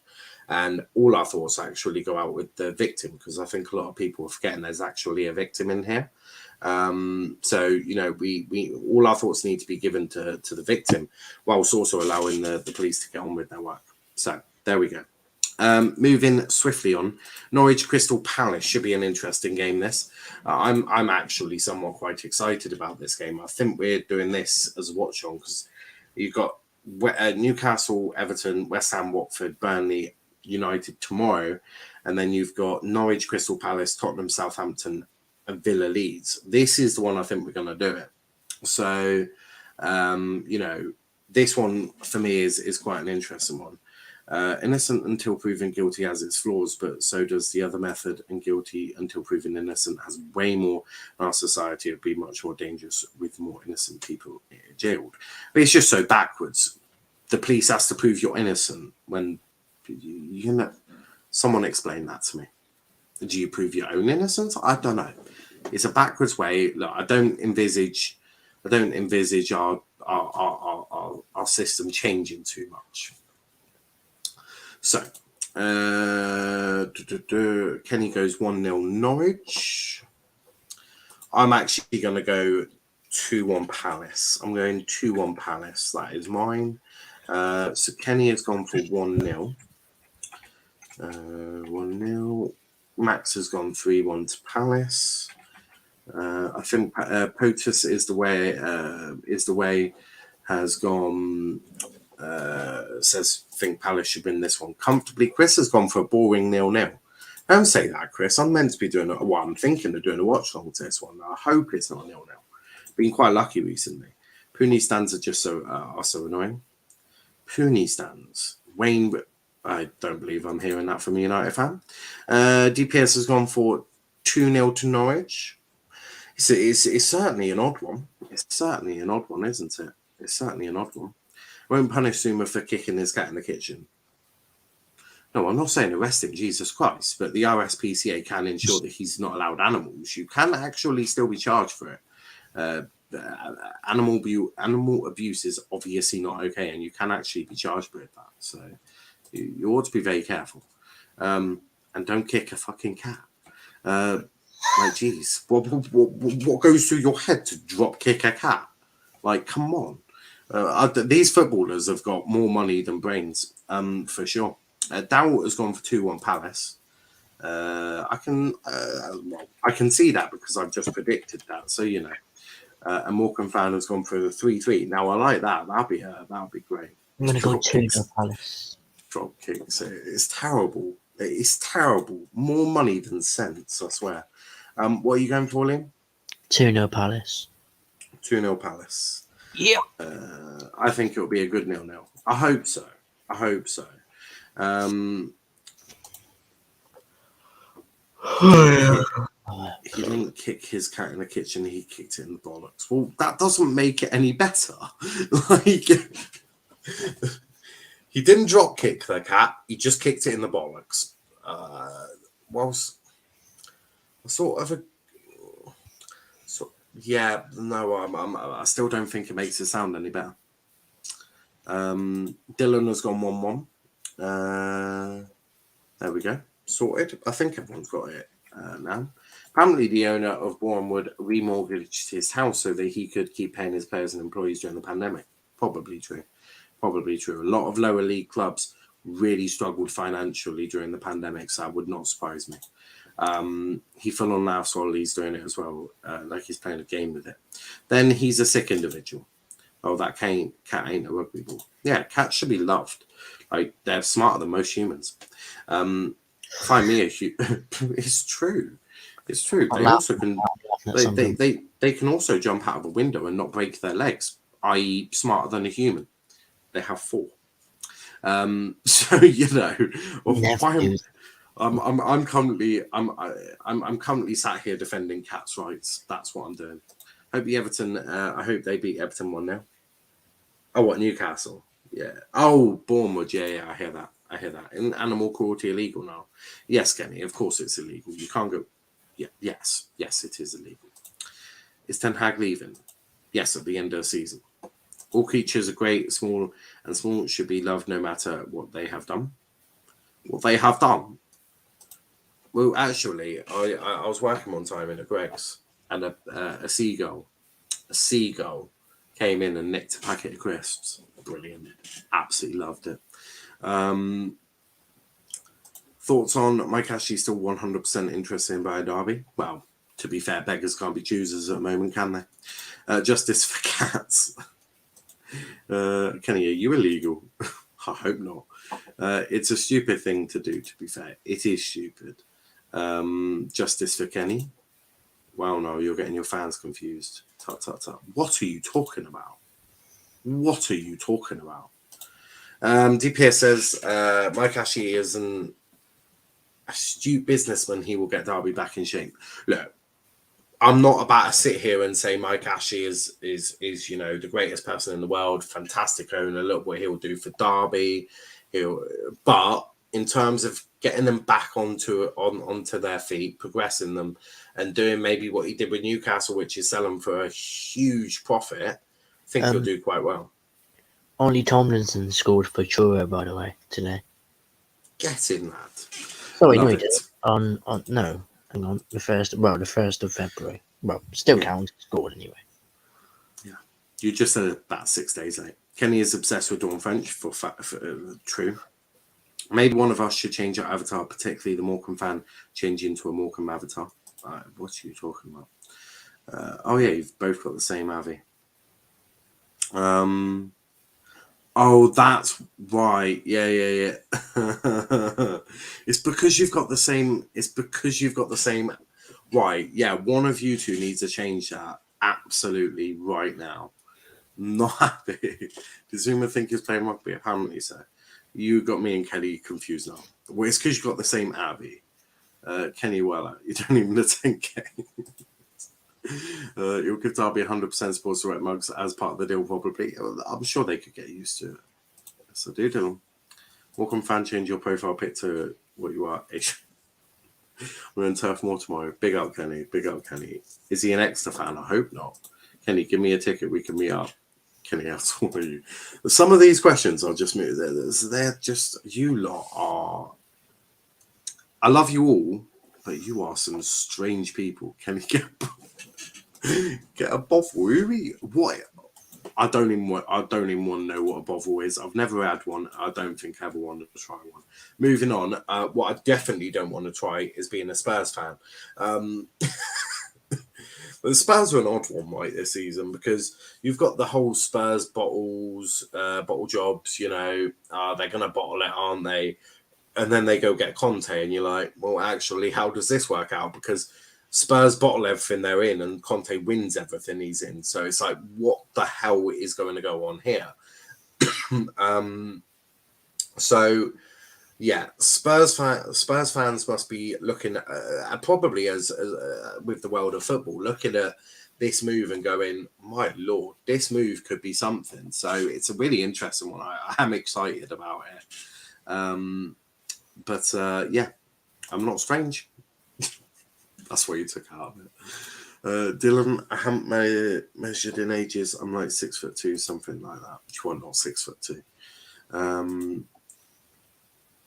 And all our thoughts actually go out with the victim because I think a lot of people are forgetting there's actually a victim in here. So, we all our thoughts need to be given to the victim whilst also allowing the police to get on with their work. So there we go. Moving swiftly on, Norwich Crystal Palace should be an interesting game. This I'm actually somewhat quite excited about this game. I think we're doing this as a watch on because you've got Newcastle, Everton, West Ham, Watford, Burnley, United tomorrow, and then you've got Norwich Crystal Palace, Tottenham, Southampton, and Villa Leeds. This is the one I think we're going to do it. So, this one for me is quite an interesting one. Innocent until proven guilty has its flaws, but so does the other method, and guilty until proven innocent has way more in our society. It would be much more dangerous with more innocent people jailed. But it's just so backwards. The police has to prove you're innocent when, someone explain that to me. Do you prove your own innocence? I don't know. It's a backwards way. Look, I don't envisage our system changing too much. So, Kenny goes 1-0 Norwich. I'm actually going to go 2-1 Palace. I'm going 2-1 Palace. That is mine. So Kenny has gone for 1-0. 1-0. Max has gone 3-1 to Palace. I think POTUS is the way has gone. Says think Palace should win this one comfortably. Chris has gone for a boring 0-0. Don't say that, Chris. I'm meant to be doing I'm thinking of doing a watch long to this one. I hope it's not 0-0. Been quite lucky recently. Poonie stands are just so annoying. Poonie stands. Wayne, I don't believe I'm hearing that from a United fan. DPS has gone for 2-0 to Norwich. It's certainly an odd one. It's certainly an odd one, isn't it? It's certainly an odd one. Won't punish Zuma for kicking his cat in the kitchen. No, I'm not saying arrest him, Jesus Christ, but the RSPCA can ensure that he's not allowed animals. You can actually still be charged for it. Animal abuse is obviously not okay, and you can actually be charged with that. So you ought to be very careful. And don't kick a fucking cat. Like, geez, what goes through your head to drop kick a cat? Like, come on. These footballers have got more money than brains, for sure. Darrell has gone for 2-1 Palace. I can see that because I've just predicted that. So and Morecambe fan has gone for the 3-3. Now I like that. That'll be great. I'm going to go 2-0 Palace. Drop kicks. It's terrible. It's terrible. More money than sense, I swear. What are you going for, Liam? 2-0 Palace. 2-0 Palace. Yep. I think it'll be a good 0-0. I hope so. He didn't kick his cat in the kitchen, he kicked it in the bollocks. Well, that doesn't make it any better. Like, he didn't drop kick the cat, he just kicked it in the bollocks. Whilst sort of a... I still don't think it makes it sound any better. Dylan has gone 1-1. There we go. Sorted. I think everyone's got it now. Apparently, the owner of Bournemouth remortgaged his house so that he could keep paying his players and employees during the pandemic. Probably true. A lot of lower league clubs really struggled financially during the pandemic, so that would not surprise me. He full on laughs while he's doing it as well, like he's playing a game with it. Then he's a sick individual. Oh, that cat ain't a rugby ball. Yeah, cats should be loved. Like, they're smarter than most humans. Find me it's true. It's true. They also can. They can also jump out of a window and not break their legs, i.e., smarter than a human. They have 4. So I'm currently sat here defending cats' rights. That's what I'm doing. I hope they beat Everton 1-0. Oh, what, Newcastle? Yeah. Oh, Bournemouth. Yeah. I hear that. Isn't animal cruelty illegal now? Yes, Kenny. Of course, it's illegal. You can't go. Yeah. Yes, it is illegal. Is Ten Hag leaving? Yes, at the end of the season. All creatures are great, small should be loved no matter what they have done. Well, actually, I was working one time in a Greg's, and a seagull came in and nicked a packet of crisps. Brilliant. Absolutely loved it. Thoughts on Mike Ashley still 100% interested in Barry Derby? Well, to be fair, beggars can't be choosers at the moment, can they? Justice for cats. Kenny, are you illegal? I hope not. It's a stupid thing to do, to be fair. It is stupid. Justice for Kenny. Well, no, you're getting your fans confused. Tut. What are you talking about? DPS says Mike Ashley is an astute businessman. He will get Derby back in shape. Look, I'm not about to sit here and say Mike Ashley is the greatest person in the world, fantastic owner. Look what he'll do for Derby. But in terms of getting them back onto their feet, progressing them, and doing maybe what he did with Newcastle, which is sell them for a huge profit, I think he'll do quite well. Only Tomlinson scored for Truro, by the way, today. Get in that. Sorry, no, he did. Hang on. The 1st of February. Well, still counts. Scored anyway. Yeah. You just said about 6 days late. Kenny is obsessed with Dawn French for true. Maybe one of us should change our avatar, particularly the Morecambe fan, change into a Morecambe avatar. What are you talking about? Oh, yeah, you've both got the same Avi. Oh, that's right. Yeah. It's because you've got the same. Right. Yeah. One of you two needs to change that absolutely right now. Not happy. Does Zuma think he's playing rugby? Apparently so. You got me and Kelly confused now. Well, it's because you've got the same Abby. Kenny Weller. You don't even attend games. You'll give Derby 100% sports direct mugs as part of the deal, probably. I'm sure they could get used to it. So do Dylan. Welcome fan, change your profile pic to what you are. We're in Turf Moor tomorrow. Big up, Kenny. Is he an Exeter fan? I hope not. Kenny, give me a ticket. We can meet up. Kenny, I'll tell you. Some of these questions are just they're just, you lot are. I love you all, but you are some strange people. Kenny, get a bovril. What? I don't even want to know what a bovril is. I've never had one. I don't think I ever want to try one. Moving on. What I definitely don't want to try is being a Spurs fan. The Spurs were an odd one, right, this season, because you've got the whole Spurs bottle jobs. They're going to bottle it, aren't they? And then they go get Conte, and you're like, well, actually, how does this work out? Because Spurs bottle everything they're in, and Conte wins everything he's in. So it's like, what the hell is going to go on here? So yeah, Spurs fans must be looking at, probably as with the world of football, looking at this move and going, my lord, this move could be something. So it's a really interesting one. I am excited about it. But yeah, I'm not strange. That's what you took out of it. Dylan, I haven't measured in ages. I'm like 6'2", something like that. Which one? Not 6'2".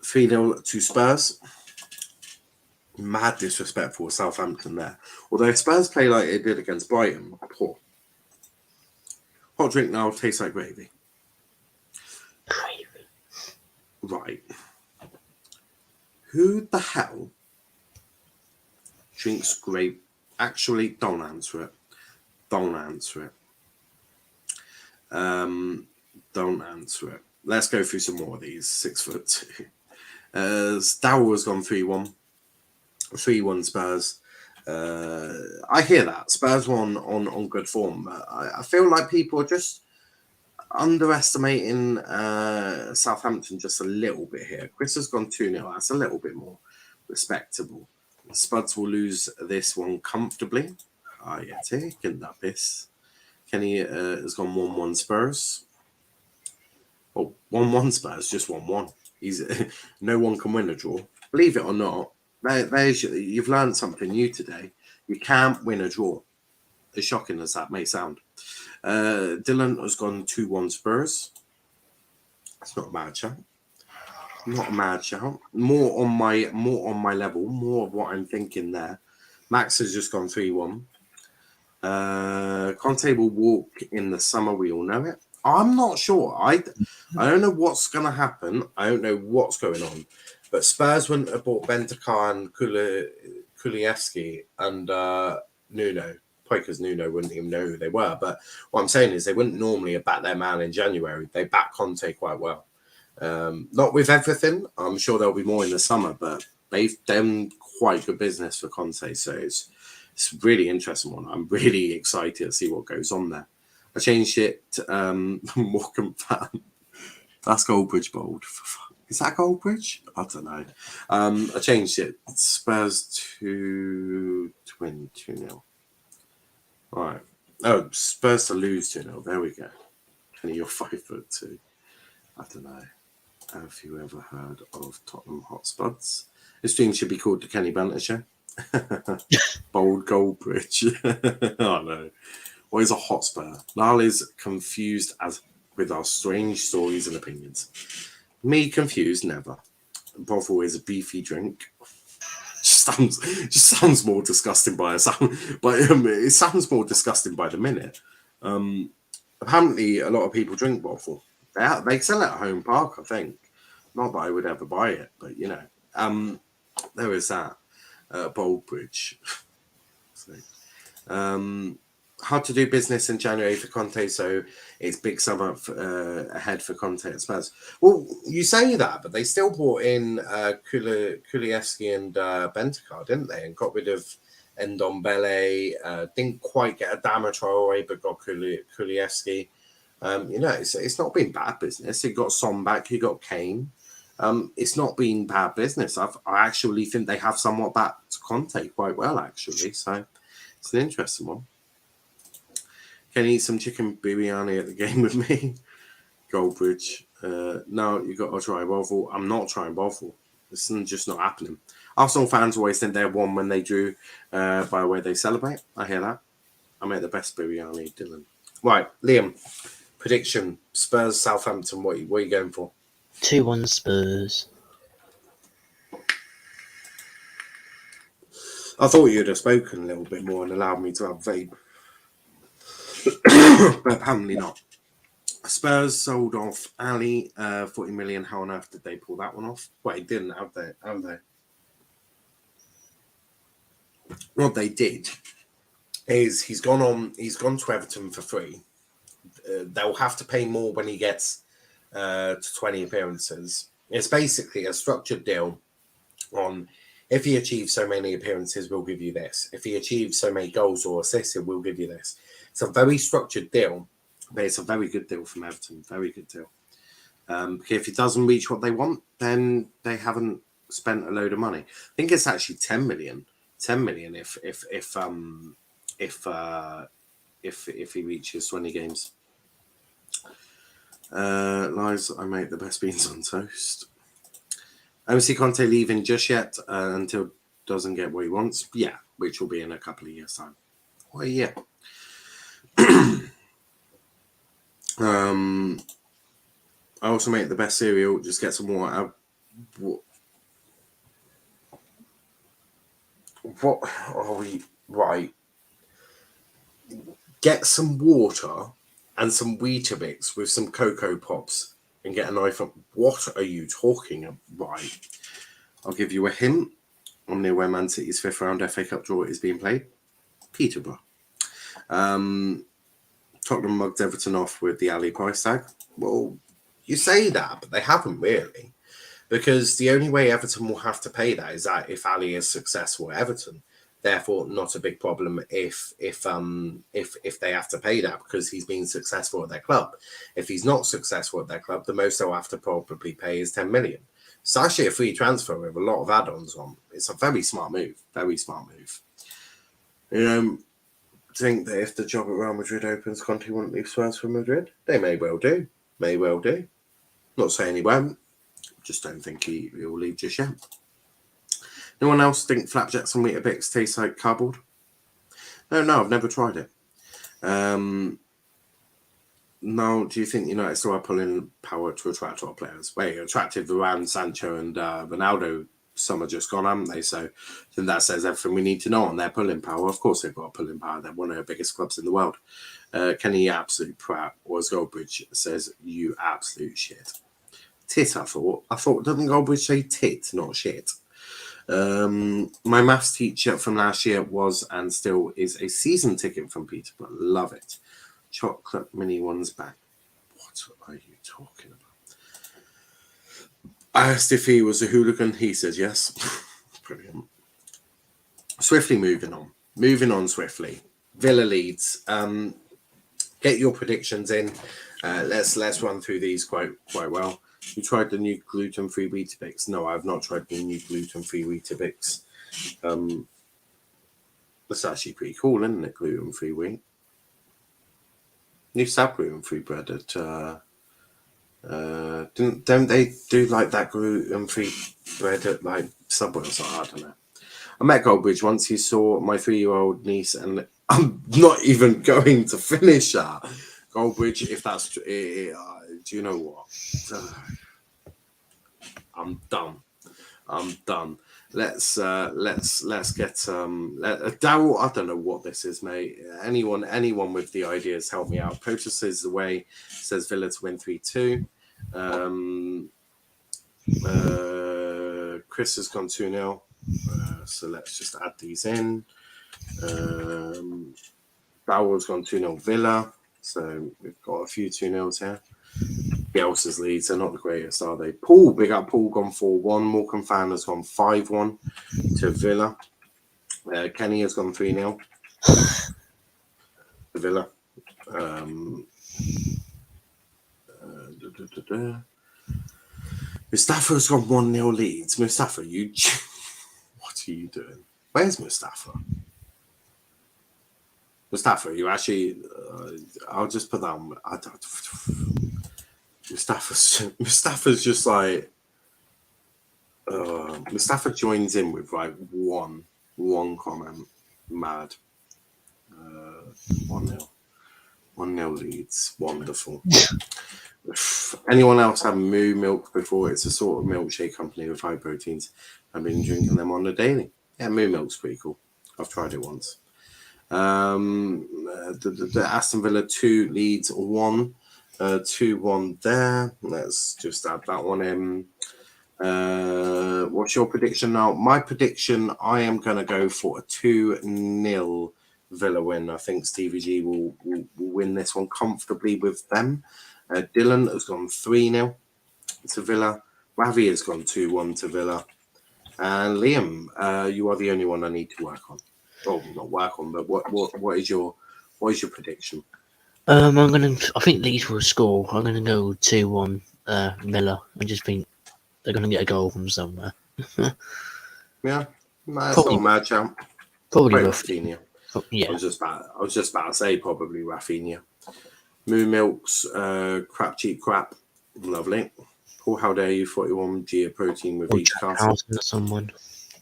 3-0 to Spurs. Mad disrespect for Southampton there. Although Spurs play like they did against Brighton, poor. Hot drink now tastes like gravy. Gravy. Right. Who the hell drinks gravy? Actually, don't answer it. Don't answer it. Don't answer it. Let's go through some more of these. 6'2". Darryl has gone 3-1. 3-1 Spurs. I hear that. Spurs were on good form. I feel like people are just underestimating Southampton just a little bit here. Chris has gone 2-0. That's a little bit more respectable. Spuds will lose this one comfortably. Yeah, taking that piss. Kenny has gone 1-1 Spurs. Well, 1-1 Spurs, just 1-1. No one can win a draw. Believe it or not, you've learned something new today. You can't win a draw. As shocking as that may sound. Dylan has gone 2-1 Spurs. It's not a bad shout. Not a mad shout. More on my level. More of what I'm thinking there. Max has just gone 3-1. Conte will walk in the summer. We all know it. I'm not sure. I don't know what's going to happen. I don't know what's going on. But Spurs wouldn't have bought Bentaka and Kulievski and Nuno. Probably because Nuno wouldn't even know who they were. But what I'm saying is they wouldn't normally have backed their man in January. They back Conte quite well. Not with everything. I'm sure there'll be more in the summer, but they've done quite good business for Conte. So it's a really interesting one. I'm really excited to see what goes on there. I changed it. Morecambe fan. That's Goldbridge bold. Is that Goldbridge? I don't know. I changed it. Spurs to 2-0. All right. Oh, Spurs to lose 2-0. There we go. Kenny, you're 5'2". I don't know. Have you ever heard of Tottenham Hotspots? This stream should be called the Kenny Banter Show. Bold Goldbridge. Oh no. What is a hotspur? Niall is confused as with our strange stories and opinions. Me confused, never. Bovril is a beefy drink. Just sounds more disgusting by a sound, but it sounds more disgusting by the minute. Apparently, a lot of people drink Bovril. They sell it at Home Park, I think. Not that I would ever buy it, but you know, there is that. Boldbridge. So, hard to do business in January for Conte, so it's big summer ahead for Conte at Spurs. Well, you say that, but they still brought in Kulievski and Bentaka, didn't they? And got rid of Ndombele. Didn't quite get a Adama Traore, but got Kulievski. You know, it's not been bad business. You got Son back, you got Kane. It's not been bad business. I actually think they have somewhat backed Conte quite well, actually. So it's an interesting one. Can you eat some chicken biryani at the game with me? Goldbridge. No, you got to try Bovril. I'm not trying Bovril. This is just not happening. Arsenal fans always think they won when they drew by the way they celebrate. I hear that. I make the best biryani, Dylan. Right, Liam. Prediction. Spurs, Southampton. What are you going for? 2-1 Spurs. I thought you'd have spoken a little bit more and allowed me to have vape. But apparently not. Spurs sold off Ali, 40 million. How on earth did they pull that one off? Well, they didn't, have they? What they did is he's gone to Everton for free. They'll have to pay more when he gets to 20 appearances. It's basically a structured deal on If he achieves so many appearances, we'll give you this. If he achieves so many goals or assists, we'll give you this. It's a very structured deal, but it's a very good deal from Everton. Very good deal. Because if it doesn't reach what they want, then they haven't spent a load of money. I think it's actually 10 million. 10 million if he reaches 20 games. Lies, I make the best beans on toast. I don't see Conte leaving just yet until doesn't get what he wants. Yeah, which will be in a couple of years' time. Well, yeah. I also make the best cereal. Just get some water. What are we? Right. Get some water and some Weetabix with some Cocoa Pops and get an iPhone. What are you talking about? Right. I'll give you a hint. I'm near where Man City's 5th round FA Cup draw is being played. Peterborough. Tottenham mugged Everton off with the Ali price tag. Well, you say that, but they haven't really. Because the only way Everton will have to pay that is that if Ali is successful at Everton. Therefore, not a big problem if they have to pay that because he's been successful at their club. If he's not successful at their club, the most they'll have to probably pay is 10 million. It's actually a free transfer with a lot of add-ons on. It's a very smart move. Very smart move. Think that if the job at Real Madrid opens, Conte won't leave Spurs for Madrid? They may well do. May well do. Not saying he won't. Just don't think he will leave just yet. Anyone else think flapjacks and Weetabix taste like cardboard? No, I've never tried it. No, do you think United still have pulling power to attract our players? Well, you attracted Varane, Sancho and Ronaldo. Some are just gone, haven't they? So then that says everything we need to know on their pulling power. Of course they've got pulling power. They're one of the biggest clubs in the world. Kenny, absolute prat. Or as Goldbridge says, you absolute shit. Tit, I thought. Doesn't Goldbridge say tit, not shit? My maths teacher from last year was and still is a season ticket from Peterborough. Love it. Chocolate mini ones back. What are you talking about? I asked if he was a hooligan. He says yes. Brilliant. Swiftly moving on. Moving on swiftly. Villa Leeds. Get your predictions in. Let's run through these quite well. You tried the new gluten-free Weetabix? No, I've not tried the new gluten-free Weetabix. That's actually pretty cool, isn't it? Gluten-free wheat. New sub gluten-free bread at don't they do like that gluten-free bread at like Subway or something? I don't know. I met Goldbridge once. He saw my 3-year-old niece, and I'm not even going to finish that. Goldbridge, if that's true, do you know what? I'm done. Let's get Daryl. I don't know what this is, mate. Anyone with the ideas, help me out. Poacher says the way says Villa to win 3-2. Chris has gone 2-0. So let's just add these in. Bowell's gone 2-0 Villa. So we've got a few 2-0s here. Bielsa's leads are not the greatest, are they? Paul, big up Paul, gone 4-1. Morecambe fan has gone 5-1 to Villa. Kenny has gone 3-0 to Villa. Mustafa's gone 1-0 leads. Mustafa, what are you doing? Where's Mustafa? Mustafa, you actually... I'll just put that on... Mustafa's just like... Mustafa joins in with like one comment. Mad. 1-0. 1-0 leads. Wonderful. Anyone else have Moo milk before? It's a sort of milkshake company with high proteins. I've been drinking them on the daily. Yeah, Moo milk's pretty cool. I've tried it once. The Aston Villa 2 leads 1. 2-1 there. Let's just add that one in. What's your prediction now? My prediction, I am going to go for a 2-0 Villa win. I think Stevie G will win this one comfortably with them. Dylan has gone 3-0 to Villa. Ravi has gone 2-1 to Villa. And Liam, you are the only one I need to work on. Well, not work on, but what is your prediction? I think Leeds will score. I'm gonna go 2-1 Miller. I just think they're gonna get a goal from somewhere. Yeah, that's not Probably a mad shout. probably Probably roughly. Rafinha. I Yeah. was just about to say probably Rafinha. Moo Milks, crap cheap crap. Lovely. Paul, how dare you? 41 G of protein with Or each Jack castle. Carlson or someone.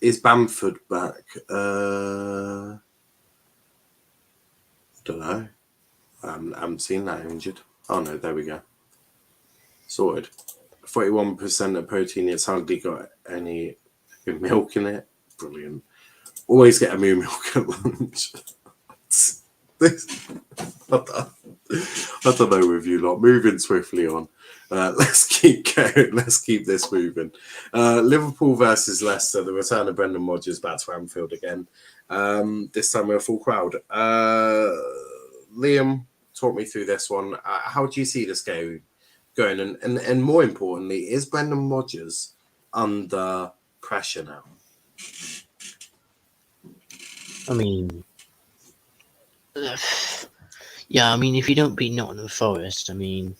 Is Bamford back? Don't know. I haven't seen that injured. Oh no, there we go. Sorted. 41% of protein. It's hardly got any milk in it. Brilliant. Always get a moo milk at lunch. I don't know with you lot. Moving swiftly on. Let's keep going. Let's keep this moving. Liverpool versus Leicester. The return of Brendan Rodgers back to Anfield again. This time with a full crowd. Liam, talk me through this one. How do you see this game going? And more importantly, is Brendan Rodgers under pressure now? I mean, yeah. I mean, if you don't beat Nottingham Forest, I mean,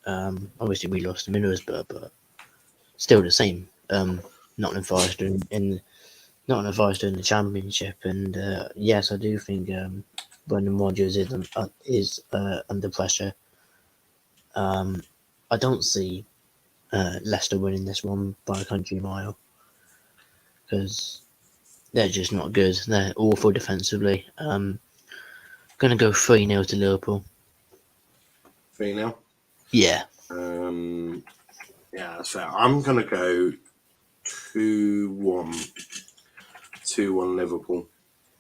obviously we lost to Middlesbrough, but still the same. Nottingham Forest in Nottingham Forest in the Championship, and yes, I do think Brendan Rodgers is under pressure. I don't see Leicester winning this one by a country mile because they're just not good. They're awful defensively. Gonna go 3-0 to Liverpool. 3-0? Yeah. Yeah, that's fair. I'm going to go 2-1. 2-1 Liverpool.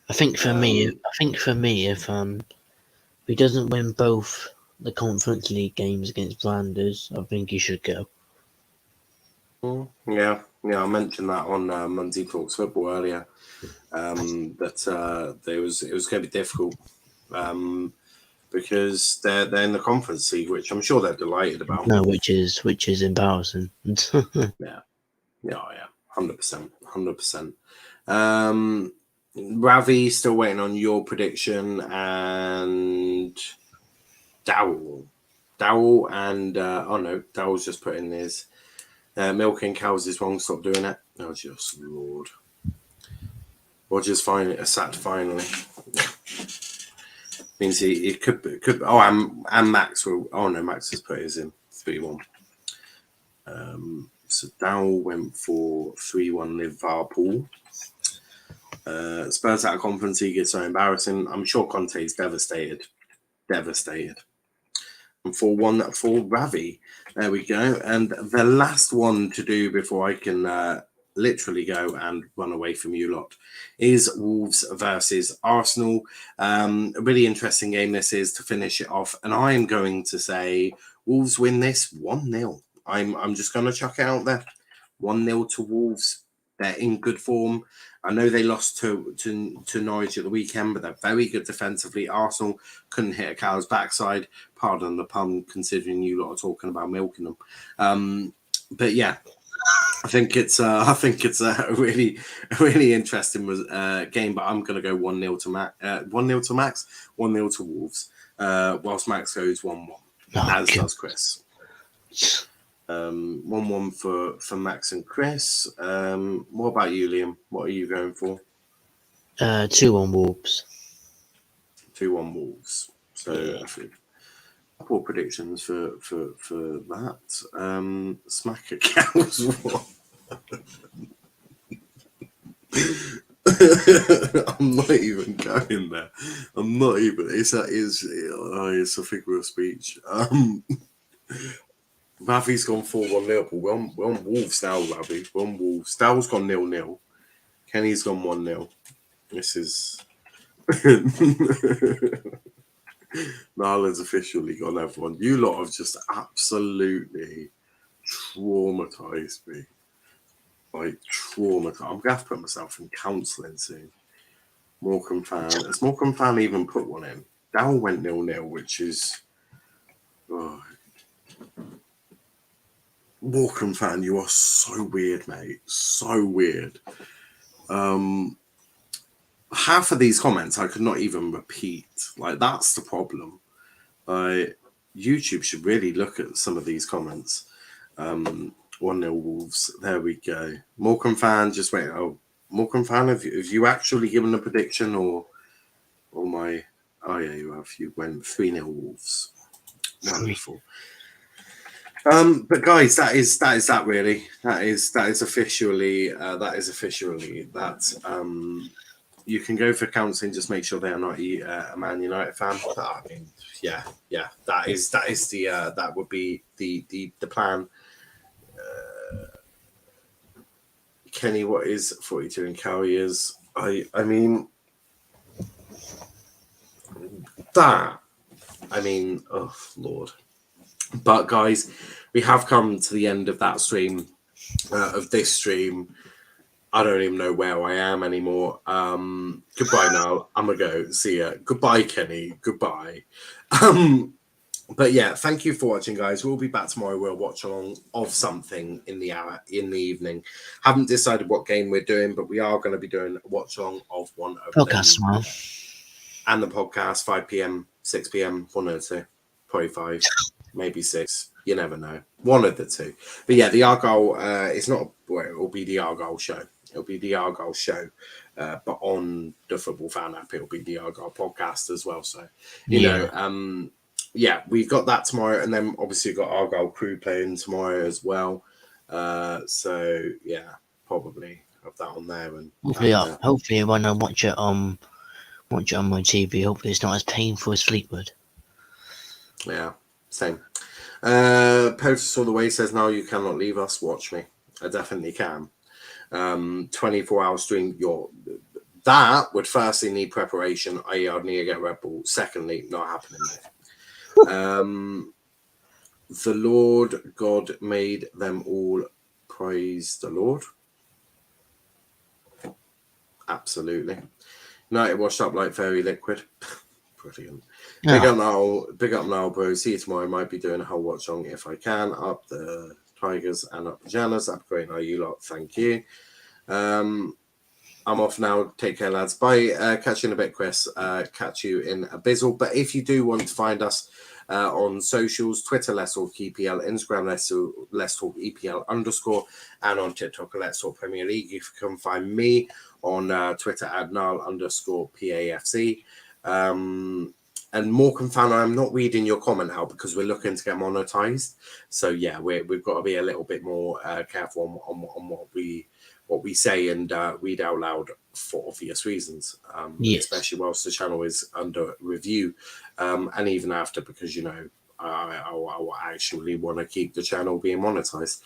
I think for me, if he doesn't win both the Conference League games against Flanders, I think he should go. Yeah, I mentioned that on Monday Talks Football earlier. That it was going to be difficult because they're in the Conference League, which I'm sure they're delighted about. No, which is embarrassing. Yeah, 100%. Ravi, still waiting on your prediction, and Dowell and oh no, Dowell's just put in his milking cows is wrong. Stop doing it. Oh, just Lord. Rodgers finally sacked finally. Means he could. Oh, and Max will. Oh no, Max has put his in 3-1. So Dowell went for 3-1 Liverpool. Spurs out of Conference League is so embarrassing. I'm sure Conte is devastated. And 4-1 for Ravi. There we go. And the last one to do before I can literally go and run away from you lot is Wolves versus Arsenal. A really interesting game this is to finish it off. And I am going to say Wolves win this 1-0. I'm just going to chuck it out there. 1-0 to Wolves. They're in good form. I know they lost to Norwich at the weekend, but they're very good defensively. Arsenal couldn't hit a cow's backside. Pardon the pun, considering you lot are talking about milking them. But yeah, I think it's a really interesting game. But I'm going to go 1-0 to Max. 1-0 to Max. 1-0 to Wolves. Whilst Max goes 1-1, as does Chris. 1-1 for Max and Chris. What about you, Liam? What are you going for? 2-1 Wolves. 2-1 Wolves. So a couple of predictions for that. Smack a cows. I'm not even going there. I'm not even. It's a figure of speech. Ravi's gone 4-1 Liverpool. We're on Wolves now, Ravi. We're on Wolves. Dowell's gone 0-0. Kenny's gone 1-0. This is... Niall has officially gone everyone. You lot have just absolutely traumatised me. Like, traumatised. I'm going to have to put myself in counselling soon. Morecambe fan. Has Morecambe fan even put one in? Dowell went 0-0, which is... Oh. Walkham fan, you are so weird, mate. So weird. Half of these comments I could not even repeat. Like, that's the problem. YouTube should really look at some of these comments. 1-0 Wolves. There we go. Morecambe fan, just wait. Oh, Morecambe fan, have you actually given a prediction or my? Oh yeah, you have. You went 3-0 Wolves. Wonderful. But guys, that is that really. That is officially that. You can go for counselling. Just make sure they are not a Man United fan. I mean, yeah. That is the that would be the plan. Kenny, what is 42 in carriers? I mean that. I mean, oh Lord. But guys, we have come to the end of that stream, of this stream. I don't even know where I am anymore. Goodbye now. I'm gonna go. See ya. Goodbye, Kenny. Goodbye. But yeah, thank you for watching, guys. We'll be back tomorrow. We'll watch along of something in the evening. Haven't decided what game we're doing, but we are going to be doing a watch along of one of Podcast them. tomorrow. And the podcast 5 p.m, 6 p.m, 1 or 2, probably 5, maybe 6. You never know. One of the two. But yeah, the Argyle. It's not. Well, it will be the Argyle show. It'll be the Argyle show, but on the Football Fan app, it'll be the Argyle podcast as well. So you know. Yeah, we've got that tomorrow, and then obviously we've got Argyle crew playing tomorrow as well. So yeah, probably have that on there. And hopefully when I watch it on my TV, hopefully it's not as painful as Fleetwood. Yeah, same. Post all the way says, "No, you cannot leave us. Watch me. I definitely can." 24-hour stream. That would firstly need preparation. I'd need to get Red Bull. Secondly, not happening. The Lord God made them all. Praise the Lord. Absolutely. United washed up like fairy liquid. Brilliant. Big up Niall, bro. See you tomorrow. Might be doing a whole watch on if I can. Up the Tigers and up the Janas. That'd be great. Now you lot. Thank you. I'm off now. Take care, lads. Bye. Catch you in a bit, Chris. Catch you in a bizzle. But if you do want to find us on socials, Twitter, Let's Talk EPL, Instagram, Let's Talk EPL _, and on TikTok, Let's Talk Premier League. You can find me on Twitter at Niall _PAFC. And Morecambe fan, I'm not reading your comment out because we're looking to get monetized. So yeah, we've got to be a little bit more careful on what we say and read out loud for obvious reasons, especially whilst the channel is under review, and even after, because, you know, I actually want to keep the channel being monetized.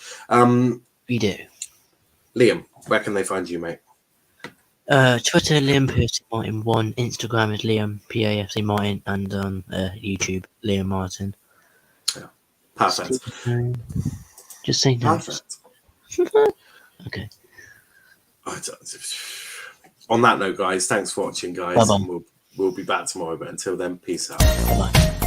We do. Liam, where can they find you, mate? Twitter, Liam PFC Martin 1. Instagram is Liam PAFC Martin, and on YouTube, Liam Martin. Yeah, perfect. Just say no. Perfect. Okay. On that note, guys, thanks for watching, guys. Bye-bye. And we'll be back tomorrow, but until then, peace out. Bye-bye.